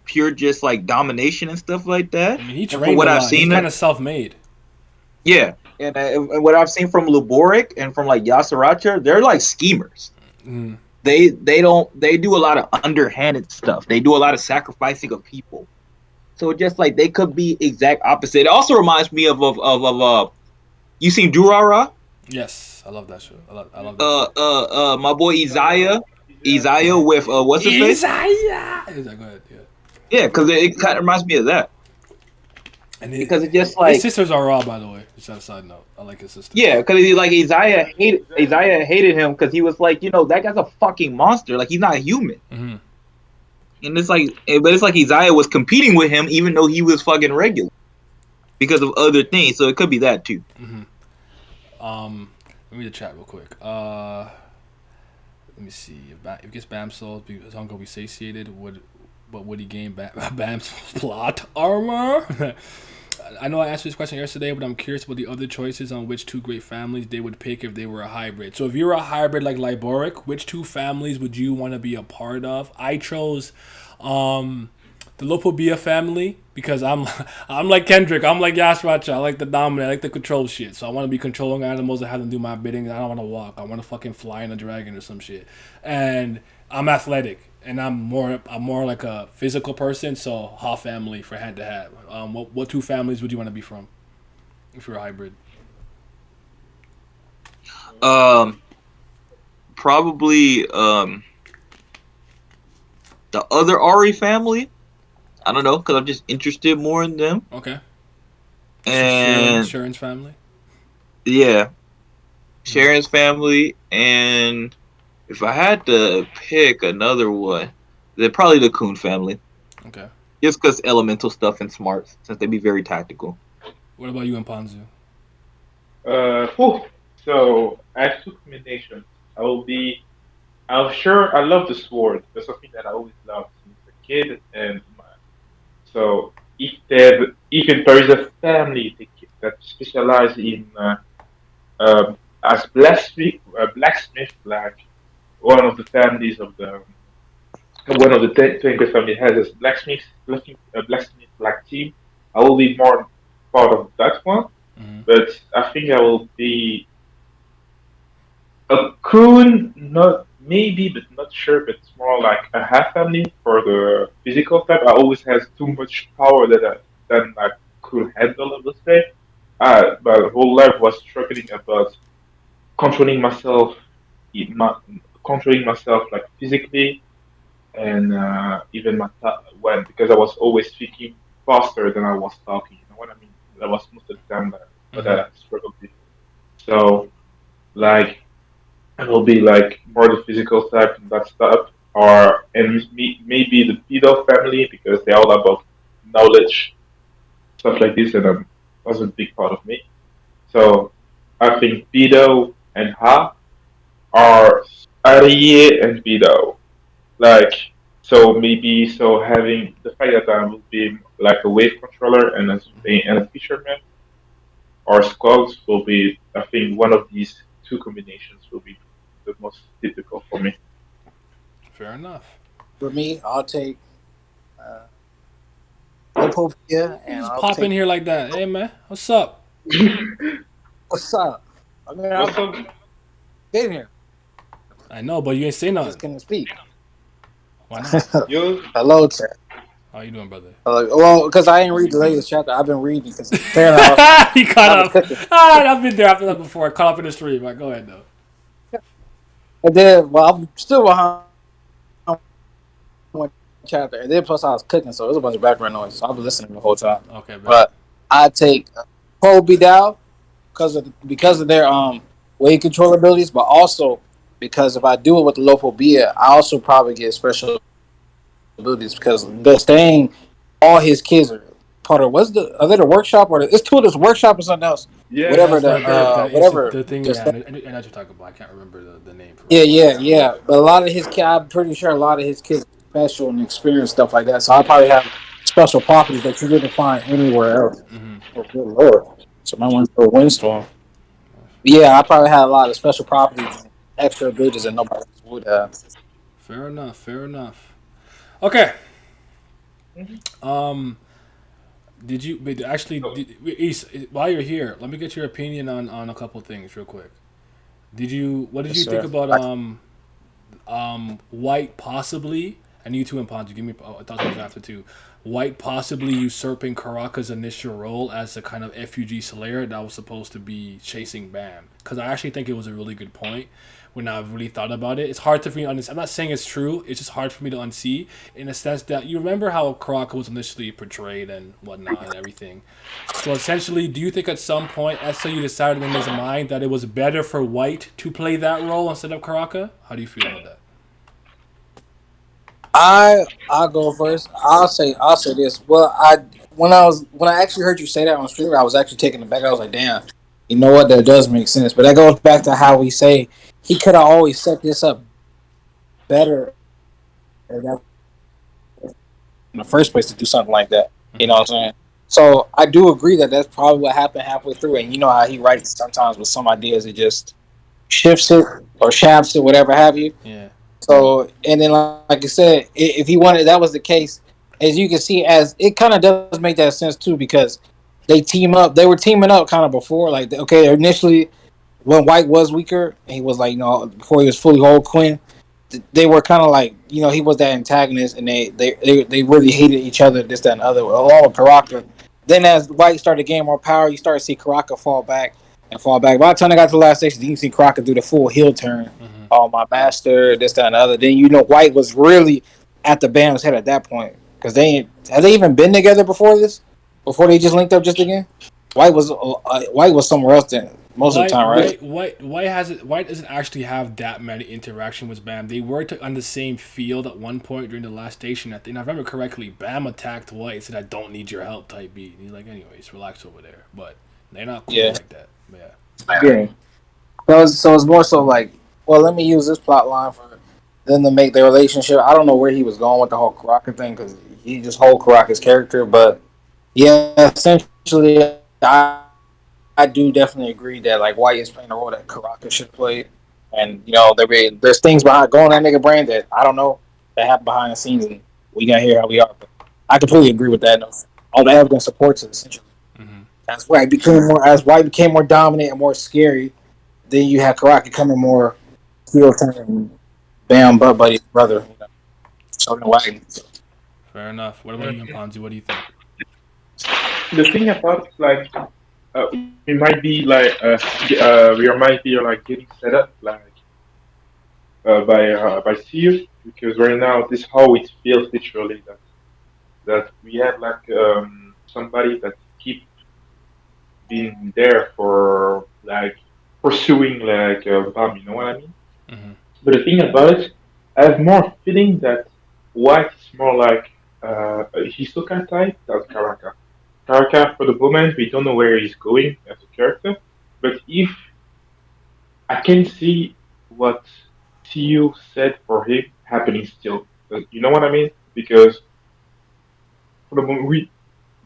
pure just like domination and stuff like that. I mean, he And trained from what a I've lot. seen, He's kind of self-made. yeah, and what I've seen from Luboric and from like Yasaracha, they're like schemers. They do a lot of underhanded stuff. They do a lot of sacrificing of people. So just like they could be exact opposite. It also reminds me of you seen Durara? Yes, I love that show. I love that show. My boy Isaiah with what's his face? Isaiah. Go ahead, yeah. Yeah, because it kind of reminds me of that. And because it just like his sisters are raw, by the way. Just a side note, I like his sisters. Yeah, because like Isaiah hated him because he was like, you know, that guy's a fucking monster. Like he's not human. Mm-hmm. And it's like, but it's like Isaiah was competing with him even though he was fucking regular because of other things. So it could be that too. Mm-hmm. Let me read the chat real quick. Let me see. If it gets Bam souls, his hunger will be satiated. Would he gain Bam's plot armor? I know I asked this question yesterday, but I'm curious about the other choices on which two great families they would pick if they were a hybrid. So if you're a hybrid like Liboric, which two families would you want to be a part of? I chose the Lopobia family because I'm like Kendrick. I'm like Yasracha. I like the dominate. I like the control shit. So I want to be controlling animals and have them do my bidding. I don't want to walk. I want to fucking fly in a dragon or some shit. And I'm athletic. And I'm more like a physical person, so Ha family for hand to have. What two families would you want to be from if you're a hybrid? Probably the other Ari family. I don't know, because I'm just interested more in them. Okay. And Sharon's family. Yeah, Sharon's family, and if I had to pick another one, then probably the Kun family. Okay. Just because elemental stuff and smarts, since they be very tactical. What about you and Panzu? So I have two combinations. I'm sure I love the sword. That's something that I always loved since a kid. So if there is a family that specializes in as blacksmith, like one of the families of the one of the Tengu family has a blacksmith black team, I will be more part of that one. Mm-hmm. But I think I will be a Kun, not maybe, but not sure. But it's more like a half family for the physical type. I always has too much power than I could handle. I would say. My whole life was struggling about controlling myself, controlling myself like physically, and even because I was always speaking faster than I was talking. You know what I mean? That was most of the time that I struggled with. So, like, I will be like more the physical type and that stuff, and maybe the pedo family because they're all about knowledge, stuff like this, and was a big part of me. So I think pedo and Ha are Arie and Vidal. Like, so maybe so having the fact that I will be like a wave controller and a fisherman or skulls will be, I think, one of these two combinations will be the most typical for me. Fair enough. For me, I'll take uh, Lopopia, You and just I'll pop in take here like that. Hey man, what's up? what's up. I mean, What's I'm up? getting here. I know, but you ain't say Just nothing. gonna speak. Why not? Yo, Hello, chat. How you doing, brother? Well, because I ain't read the latest chapter. I've been reading because apparently He caught I was up. cooking. I've been there after that before. Caught up in the stream. Right, go ahead though. And then, well, I'm still behind one chapter. And then plus I was cooking, so there's a bunch of background noise. So I was listening the whole time. Okay, bet. But I take Kobe Dow because of their weight control abilities, but also because if I do it with the Lopobia, I also probably get special abilities because the staying all his kids are part of are they the workshop or it's two of this workshop or something else? yeah, Whatever That's whatever the thing. just Yeah, I know what you're talking about. I can't remember the name for yeah, right now. yeah, yeah. But a lot of his kids, I'm pretty sure a lot of his kids are special and experience stuff like that. So I probably have special properties that you wouldn't find anywhere else. Oh, good lord! So my one's for a windstorm. Yeah, I probably had a lot of special properties, and extra abilities that nobody else would have. Fair enough. Fair enough. Okay. Mhm. Um, did you but actually So, East, while you're here? Let me get your opinion on a couple things real quick. What did Yes, you think sir. about White possibly, and you too and Ponzi, give me thoughts on this after too. White possibly usurping Karaka's initial role as the kind of FUG Slayer that was supposed to be chasing Bam. Because I actually think it was a really good point when I've really thought about it. It's hard to me understand. I'm not saying it's true. It's just hard for me to unsee in a sense that you remember how Karaka was initially portrayed and whatnot and everything. So essentially, do you think at some point SLU decided in his mind that it was better for White to play that role instead of Karaka? How do you feel about that? I'll go first. I'll say this. Well, when I actually heard you say that on stream, I was actually taken aback. I was like, damn, you know what? That does make sense. But that goes back to how we say he could have always set this up better in the first place to do something like that. You know what I'm saying? So I do agree that that's probably what happened halfway through. And you know how he writes sometimes with some ideas, it just shifts it or shafts it, whatever have you. Yeah. So, and then like you said, if he wanted that was the case, as you can see, as it kind of does make that sense too, because they team up. They were teaming up kind of before, like okay, initially when White was weaker, he was like before he was fully whole Quinn. They were kind of like he was that antagonist, and they really hated each other, this that and the other, along with Karaka. Then as White started gaining more power, you start to see Karaka fall back and fall back. By the time they got to the last station, you can see Karaka do the full heel turn. Oh, my master, this that and the other. Then White was really at the band's head at that point because have they even been together before this? Before they just linked up just again? White was somewhere else then most of the time, right? White doesn't actually have that many interaction with Bam. They worked on the same field at one point during the last station. I think if I remember correctly, Bam attacked White, said I don't need your help type beat. And he's like, anyways, relax over there. But they're not cool Yeah. like that. Yeah. Yeah. So it's more so like, well, let me use this plot line for them to make their relationship. I don't know where he was going with the whole Karaka thing because he just whole Karaka's character, but yeah, essentially, I do definitely agree that like White is playing a role that Karaka should play, and there's things behind going on that nigga brain that I don't know that happen behind the scenes, and we got here how we are. But I completely agree with that. All the evidence supports it essentially. Mm-hmm. As White became more dominant and more scary, then you have Karaka coming more heel turn, Bam, butt buddy, brother, so in wagon. Fair enough. What about you, Ponzi? What do you think? the thing about like we might be like we might be like getting set up like by Steve because right now this how it feels literally that we have like somebody that keep being there for like pursuing like Bam, you know what I mean? Mm-hmm. But the thing about it, I have more feeling that White is more like a Hisoka type than Karaka. Karaka, for the moment, we don't know where he's going as a character. But if I can see what TU said for him happening still. You know what I mean? Because for the moment,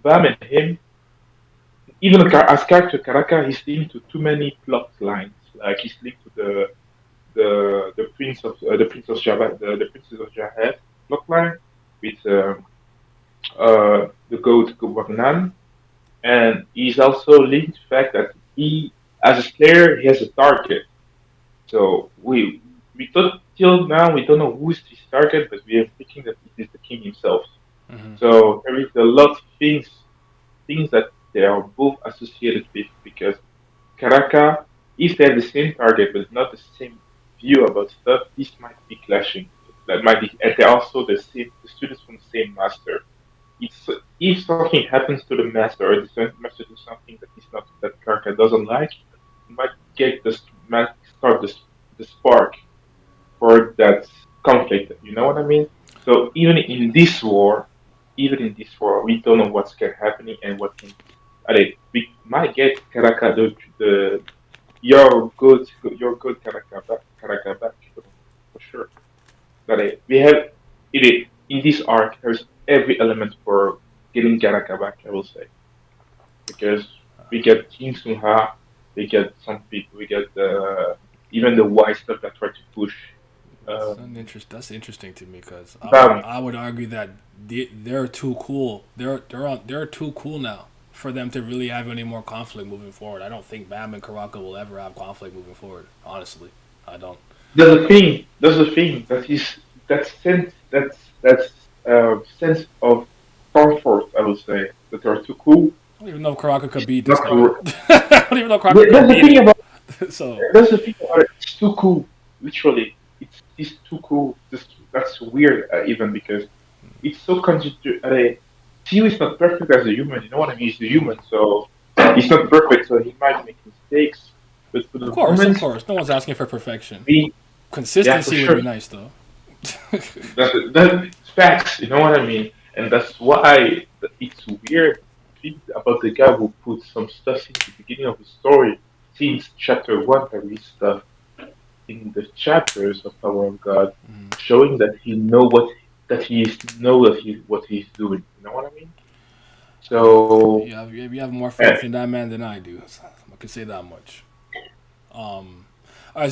Bam and him, even as character Karaka, he's linked to too many plot lines. Like he's linked to the Prince of Java, the Princess of Jahed plotline with the goat Gubagnan, and he's also linked to the fact that he, as a player, he has a target. So we thought till now we don't know who's his target, but we are thinking that it is the king himself. Mm-hmm. So there is a lot of things that they are both associated with because Karaka, if they have the same target but not the same view about stuff, this might be clashing. That might be, and they're also the students from the same master. It's if something happens to the master or the master does something that is not that Karaka doesn't like, it might get might start the spark for that conflict. You know what I mean? So even in this war, we don't know what's happening and what can. We might get Karaka the your good Karaka back for sure. We have in this arc. There's every element for getting Karaka back. I will say because we get King Sunha, we get some people, we get even the white stuff that try to push. That's interesting to me because Bam. I would argue that they're too cool. They're too cool now for them to really have any more conflict moving forward. I don't think Bam and Karaka will ever have conflict moving forward. Honestly, I don't. There's a thing. There's a thing that is that sense sense of comfort. I would say that they're too cool. I don't even know if Karaka could beat this Not guy. to- I don't even know if Karaka That's could the beat thing it. about So that's the thing about it. It's too cool. Literally, it's too cool. That's weird even because it's so concentrated. Tio is not perfect as a human. You know what I mean? He's a human, so he's not perfect. So he might make mistakes. But for the of moment, course, no one's asking for perfection. we Consistency yeah, would for be sure. nice though. That's facts. You know what I mean? And that's why it's weird about the guy who put some stuff in the beginning of the story. Since chapter one, there is stuff in the chapters of Power of God, showing that he know what he's doing. You know what I mean? So You have more uh, faith in that man than I do. So I can say that much. All right,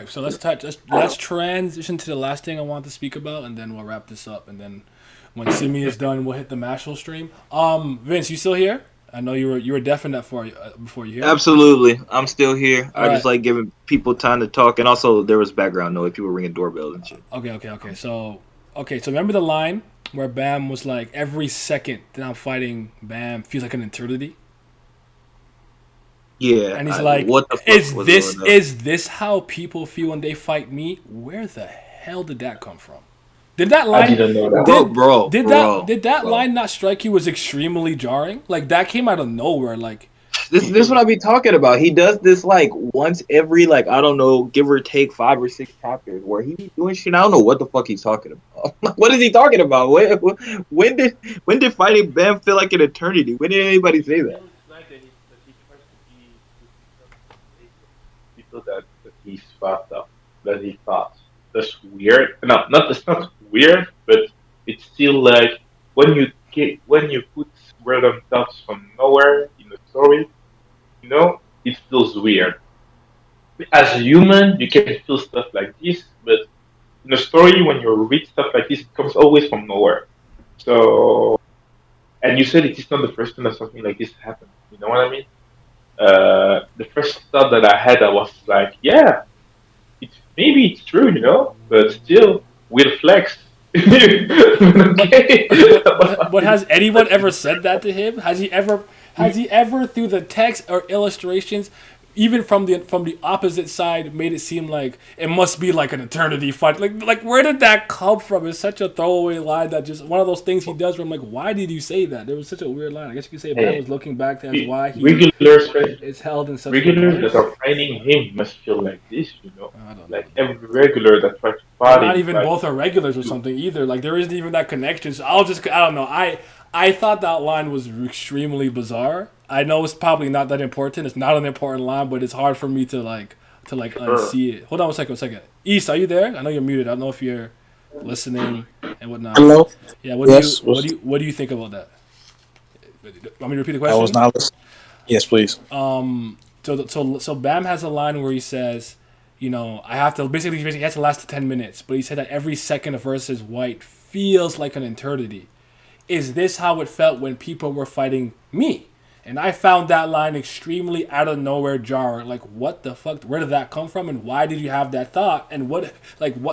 so let's transition to the last thing I want to speak about, and then we'll wrap this up. And then when Simi is done, we'll hit the Mashal stream. Vince, you still here? I know you were deaf in that before you here. Absolutely, I'm still here. I Alright. just like giving people time to talk, and also there was background noise, people ringing doorbells and shit. Okay. So remember the line where Bam was like, "Every second that I'm fighting Bam feels like an eternity," Yeah, and he's like, what the fuck "Is was this going on? is this how people feel when they fight me? Where the hell did that come from? Did that I line? didn't know that. Did that Bro. line not strike you as extremely jarring? Like that came out of nowhere. Like This is what I be talking about. He does this like once every like I don't know, give or take 5 or 6 chapters where he be doing shit. I don't know what the fuck he's talking about. What is he talking about? When did fighting Bam feel like an eternity? When did anybody say that? It's like that he tries to be people that he's fucked up, that he thought. That's weird. No, not that's not weird, but it's still like when you put random thoughts from nowhere in the story, it feels weird. As a human, you can feel stuff like this, but in a story, when you read stuff like this, it comes always from nowhere. So, and you said it is not the first time that something like this happened. You know what I mean? The first thought that I had, I was like, yeah, maybe it's true, but still, we'll flex. Okay. But has anyone ever said that to him? Has he ever through the text or illustrations, even from the opposite side, made it seem like it must be like an eternity fight? Like where did that come from? It's such a throwaway line that just one of those things he does where I'm like, why did you say that? There was such a weird line. I guess you could say Ben was looking back to as why he is held in such regulars regard. that are training him must feel like this, I don't like know. every regular that tries to fight Not him, even like, both are regulars or something either. Like there isn't even that connection. So I don't know. I thought that line was extremely bizarre. I know it's probably not that important. It's not an important line, but it's hard for me to like to like unsee it. Hold on one second. East, are you there? I know you're muted. I don't know if you're listening and whatnot. Hello. Yeah. Yes, What do you think about that? Want me to repeat the question? I was not listening. Yes, please. So Bam has a line where he says, you know, I have to basically he has to last 10 minutes, but he said that every second versus White feels like an eternity. Is this how it felt when people were fighting me? And I found that line extremely out of nowhere jarring. Like, what the fuck? Where did that come from? And why did you have that thought? And what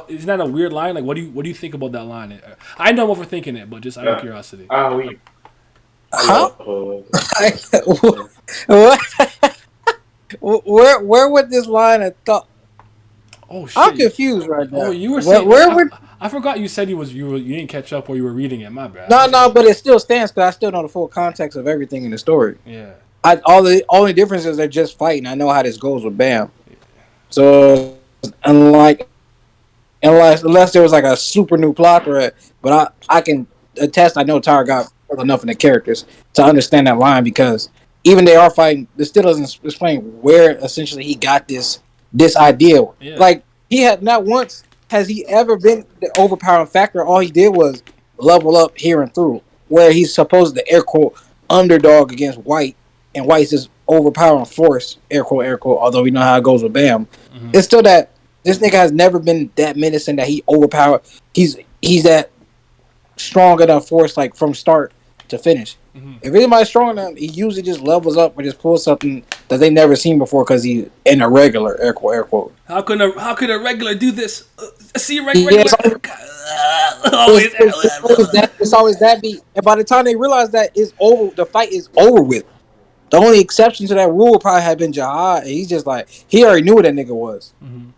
isn't that a weird line? Like, what do you think about that line? I know I'm overthinking it, but just out of curiosity. Ah oui. Huh? Alors, Where would this line have thought? Oh shit! I'm confused right now. Oh, you were saying where would? I forgot you said you didn't catch up or you were reading it. My bad. No, but it still stands because I still know the full context of everything in the story. Yeah. All the only difference is they're just fighting. I know how this goes with Bam. So unless there was like a super new plot thread, but I can attest. I know Tyra got enough in the characters to understand that line because even they are fighting, this still doesn't explain where essentially he got this idea. Yeah. Like he had not once has he ever been the overpowering factor. All he did was level up here and through, where he's supposed to air quote underdog against White, and White's this overpowering force, air quote, although we know how it goes with Bam. Mm-hmm. It's still that this nigga has never been that menacing that he overpowered. He's that strong enough force like from start to finish. Mm-hmm. If anybody's strong enough, he usually just levels up and just pulls something that they never seen before because he's in a regular, air quote. How could a regular do this? See a regular. Yeah, it's always that beat. And by the time they realize that it's over, the fight is over with. The only exception to that rule probably had been Jihad. And he's just like, he already knew what that nigga was. Mm-hmm.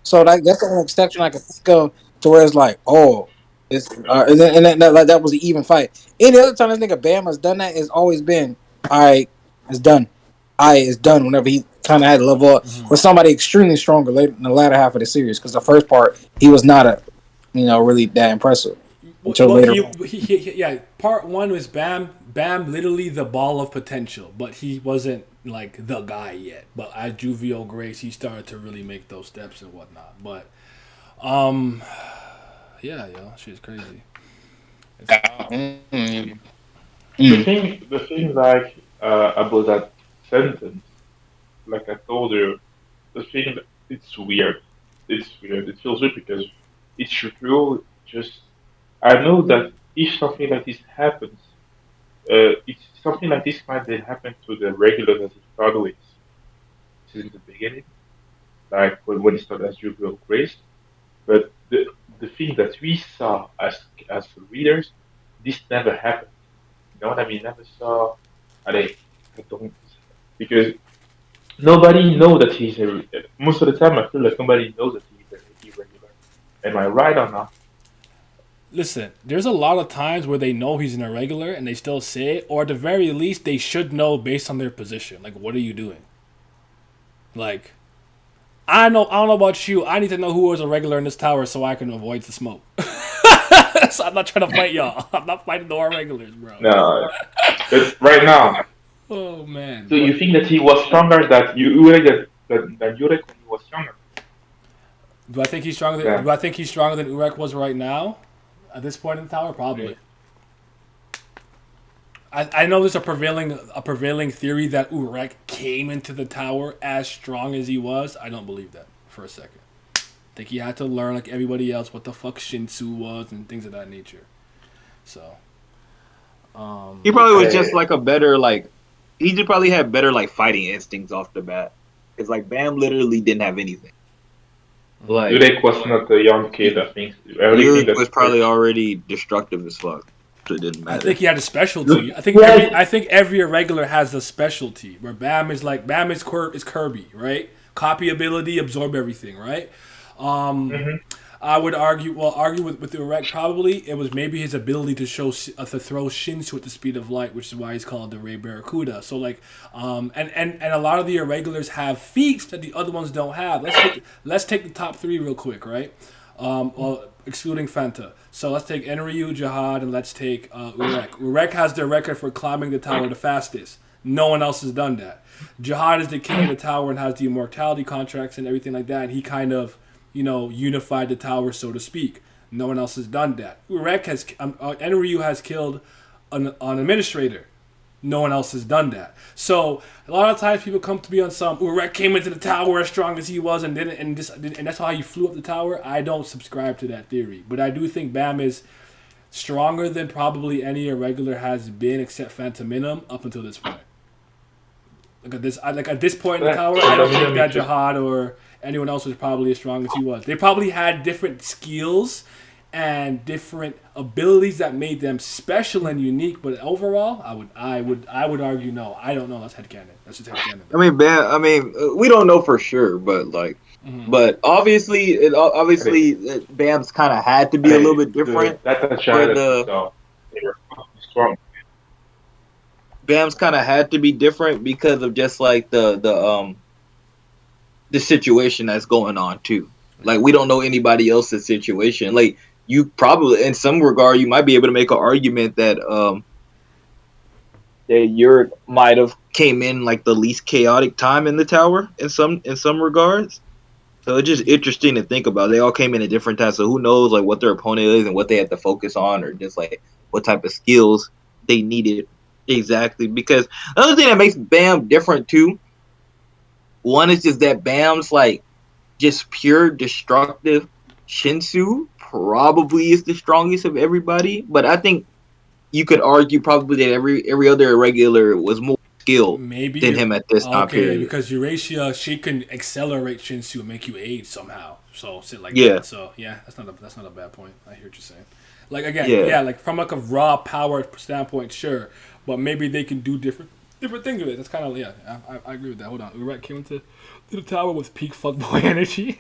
So that's the only exception I can think of to where it's like, oh, it's that was an even fight. Any other time this nigga Bam has done that, it's always been, all right, it's done. It's done whenever he kind of had to level up with somebody extremely stronger later in the latter half of the series. Because the first part, he was not really that impressive until later. Part one was Bam literally the ball of potential, but he wasn't like the guy yet. But as Juvio Grace, he started to really make those steps and whatnot. But, yeah, yo, she's crazy. The thing, like about that sentence, like I told you, the thing it's weird. It feels weird because it's true. Just I know that if something like this happens, it's something like this might happen to the regular that he started with since the beginning, like when he started as Juvio Grace. But the thing that we saw as readers, this never happened. You know what I mean? Never saw. I don't, because nobody knows that he's most of the time. I feel like nobody knows that he's irregular. Am I right or not? Listen, there's a lot of times where they know he's an irregular and they still say it, or at the very least, they should know based on their position. Like, what are you doing? Like, I don't know about you. I need to know who is a regular in this tower so I can avoid the smoke. So I'm not trying to fight y'all. I'm not fighting the regulars, bro. No, but right now. Oh man. So you think that he was stronger than Urek when he was younger? Do I think he's stronger than? Yeah. Do I think he's stronger than Urek was right now? At this point in the tower, probably. Yeah. I know there's a prevailing theory that Urek came into the tower as strong as he was. I don't believe that for a second. I think he had to learn like everybody else what the fuck Shinsu was and things of that nature. So he probably was just like a better he did probably have better fighting instincts off the bat. Because Bam literally didn't have anything. Urek was not a young kid, I think. Urek was probably already destructive as fuck. So it didn't matter. I think he had a specialty. I think every irregular has a specialty where Bam is Kirby, right? Copy ability, absorb everything, right? I would argue with Urek probably it was maybe his ability to throw Shinsu at the speed of light, which is why he's called the Ray Barracuda. So and a lot of the irregulars have feats that the other ones don't have. Let's take the top three real quick, right? Excluding Fanta. So let's take Enryu, Jihad, and let's take Urek. Urek has the record for climbing the tower the fastest. No one else has done that. Jihad is the king of the tower and has the immortality contracts and everything like that. And he kind of, unified the tower, so to speak. No one else has done that. Enryu has killed an administrator. No one else has done that. So a lot of times people come to me on some Urek came into the tower as strong as he was and didn't, and that's how he flew up the tower. I don't subscribe to that theory, but I do think Bam is stronger than probably any irregular has been, except Phantom Minim, up until this point. At this point in the tower, I don't think that Jihad or anyone else was probably as strong as he was. They probably had different skills and different abilities that made them special and unique. But overall, I would argue no. I don't know. That's headcanon. That's just headcanon. I mean, we don't know for sure, but but obviously, Bam's kind of had to be a little bit different. That's a challenge. Strong. Bam's kind of had to be different because of just like the situation that's going on too. Like we don't know anybody else's situation. Like you probably, in some regard, you might be able to make an argument that Yurick might have came in like the least chaotic time in the tower in some regards. So it's just interesting to think about. They all came in at different times, so who knows like what their opponent is and what they had to focus on, or just like what type of skills they needed exactly. Because another thing that makes Bam different too, one is just that Bam's like just pure destructive Shinsu probably is the strongest of everybody, but I think you could argue probably that every other irregular was more skilled than him at this time period. Because Eurasia, she can accelerate Shinsu and make you age somehow. So sit like that. So yeah, that's not a bad point. I hear what you're saying. Like again, like from like a raw power standpoint, sure, but maybe they can do different things with it. That's kind of I agree with that. Hold on, Urek came into the tower with peak fuckboy energy.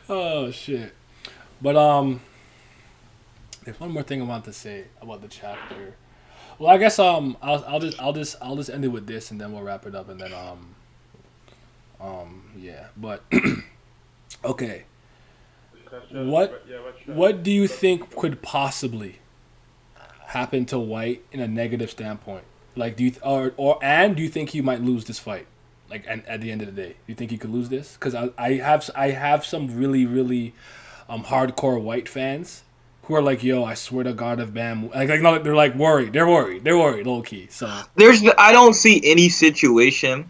Oh shit. But there's one more thing I want to say about the chapter. Well, I guess I'll just end it with this and then we'll wrap it up and then yeah. But okay. What do you think could possibly happen to White in a negative standpoint? Like, do you think he might lose this fight? Like, and at the end of the day, do you think he could lose this? Because I have some really really hardcore White fans who are like, yo, I swear to God, if Bam, no, they're like worried. They're worried, low key. So I don't see any situation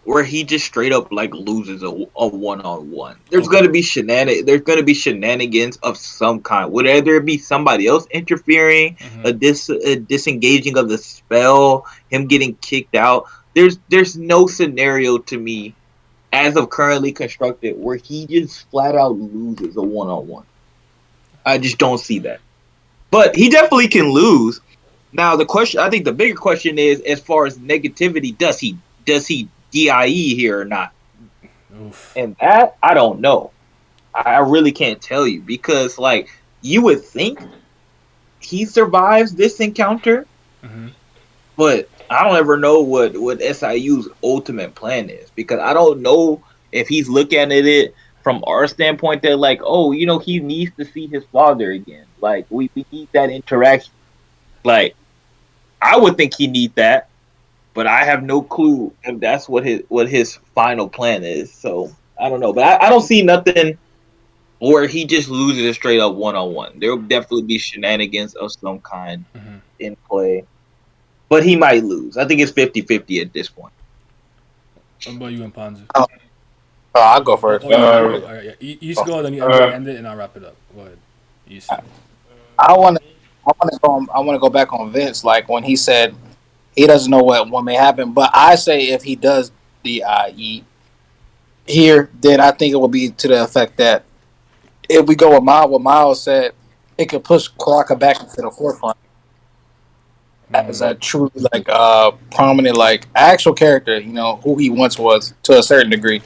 where he just straight up like loses a one-on-one. There's gonna be shenanigans of some kind. Whether it be somebody else interfering, a disengaging of the spell, him getting kicked out. There's no scenario to me, as of currently constructed, where he just flat out loses a one-on-one. I just don't see that. But he definitely can lose. Now I think the bigger question is, as far as negativity, does he DIE here or not? Oof. And that I don't know. I really can't tell you, because like you would think he survives this encounter, but I don't ever know what SIU's ultimate plan is, because I don't know if he's looking at it from our standpoint that like, oh, he needs to see his father again. Like we need that interaction. Like I would think he need that, but I have no clue if that's what his final plan is. So I don't know, but I don't see nothing where he just loses it straight up one-on-one. There will definitely be shenanigans of some kind in play, but he might lose. I think it's 50-50 at this point. What about you and Ponzu? I'll go first. All right, yeah. You go, then you end it, and I'll wrap it up. Go ahead. I want to go back on Vince, like when he said he doesn't know what may happen, but I say if he does the IE here, then I think it will be to the effect that if we go with what Miles said, it could push Kuraka back into the forefront as a true prominent actual character, who he once was to a certain degree,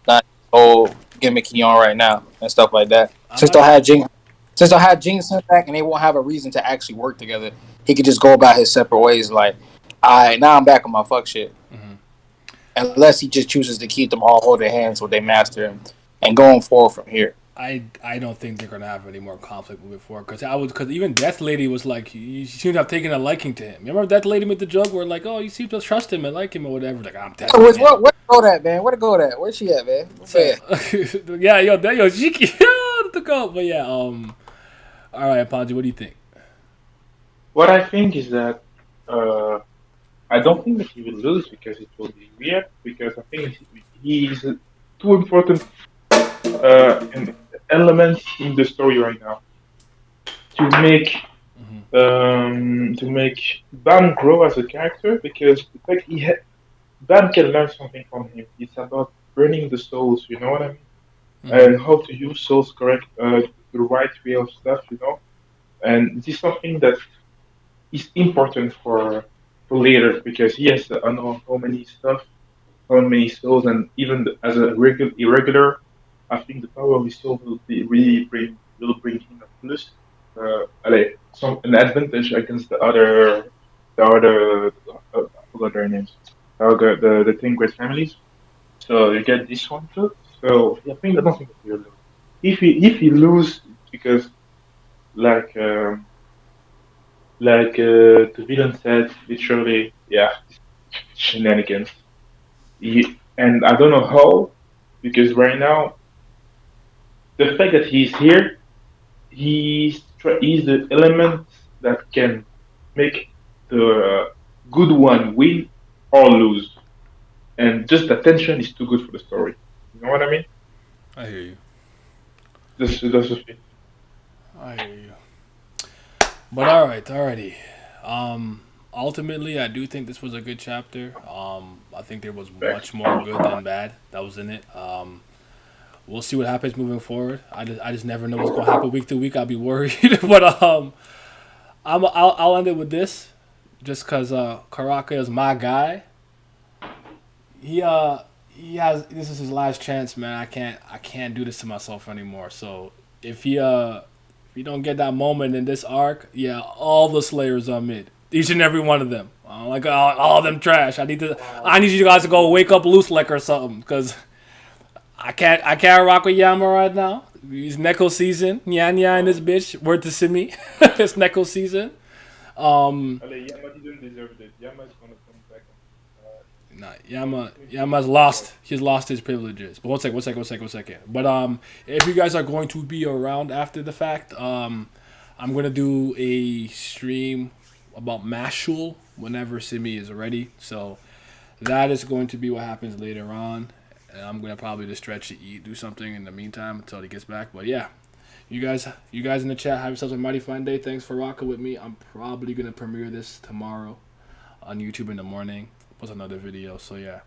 not gimmicky on right now and stuff like that. Since they'll have Jing sent back and they won't have a reason to actually work together, he could just go about his separate ways. Like, alright, now I'm back on my fuck shit. Unless he just chooses to keep them all holding hands with their master and going forward from here. I don't think they're gonna have any more conflict moving forward because even Death Lady was like she seemed to have taken a liking to him. Remember Death Lady made the joke where like, oh, you seem to trust him and like him or whatever. Like I'm Death. Where to go at, man? Where to go at? Where's she at, man? Yeah, yo, she to go. But yeah, all right, Ponji, what do you think? What I think is that I don't think that he will lose because it will be weird. Because I think he's too important an element in the story right now to make Ban grow as a character. Because the fact Ban can learn something from him. It's about burning the souls. You know what I mean? And how to use souls correct, the right way of stuff. You know, and this is something that is important for later because he has to know how many stuff, how many souls, and even as a irregular, I think the power of his soul will bring him a plus, an advantage against the other I forgot their names, the Ten Great Families. So you get this one too. So I think I don't think he'll lose. If he lose because like. The villain said, literally, yeah, shenanigans. And I don't know how, because right now, the fact that he's here, he's the element that can make the good one win or lose. And just the tension is too good for the story. You know what I mean? I hear you. That's the thing. I hear you. But alrighty. Ultimately, I do think this was a good chapter. I think there was much more good than bad that was in it. We'll see what happens moving forward. I just never know what's gonna happen week to week. I'll be worried. But I'll end it with this, just because Karaka is my guy. He has this is his last chance, man. I can't do this to myself anymore. So if he don't get that moment in this arc, yeah, all the Slayers are mid. Each and every one of them. Like all of them trash. I need you guys to go wake up Loose Lick or something, because I can't rock with Yama right now. He's Neko season. Nya in this bitch. Word to Simi. It's Neko season. Yama didn't deserve it. Yama's gonna come back. Yama's lost. He's lost his privileges. But one second. But if you guys are going to be around after the fact, I'm gonna do a stream about Mashul whenever Simi is ready. So that is going to be what happens later on. And I'm gonna probably just stretch to eat, do something in the meantime until he gets back. But yeah, you guys in the chat, have yourselves a mighty fine day. Thanks for rocking with me. I'm probably gonna premiere this tomorrow on YouTube in the morning. Was another video. So yeah.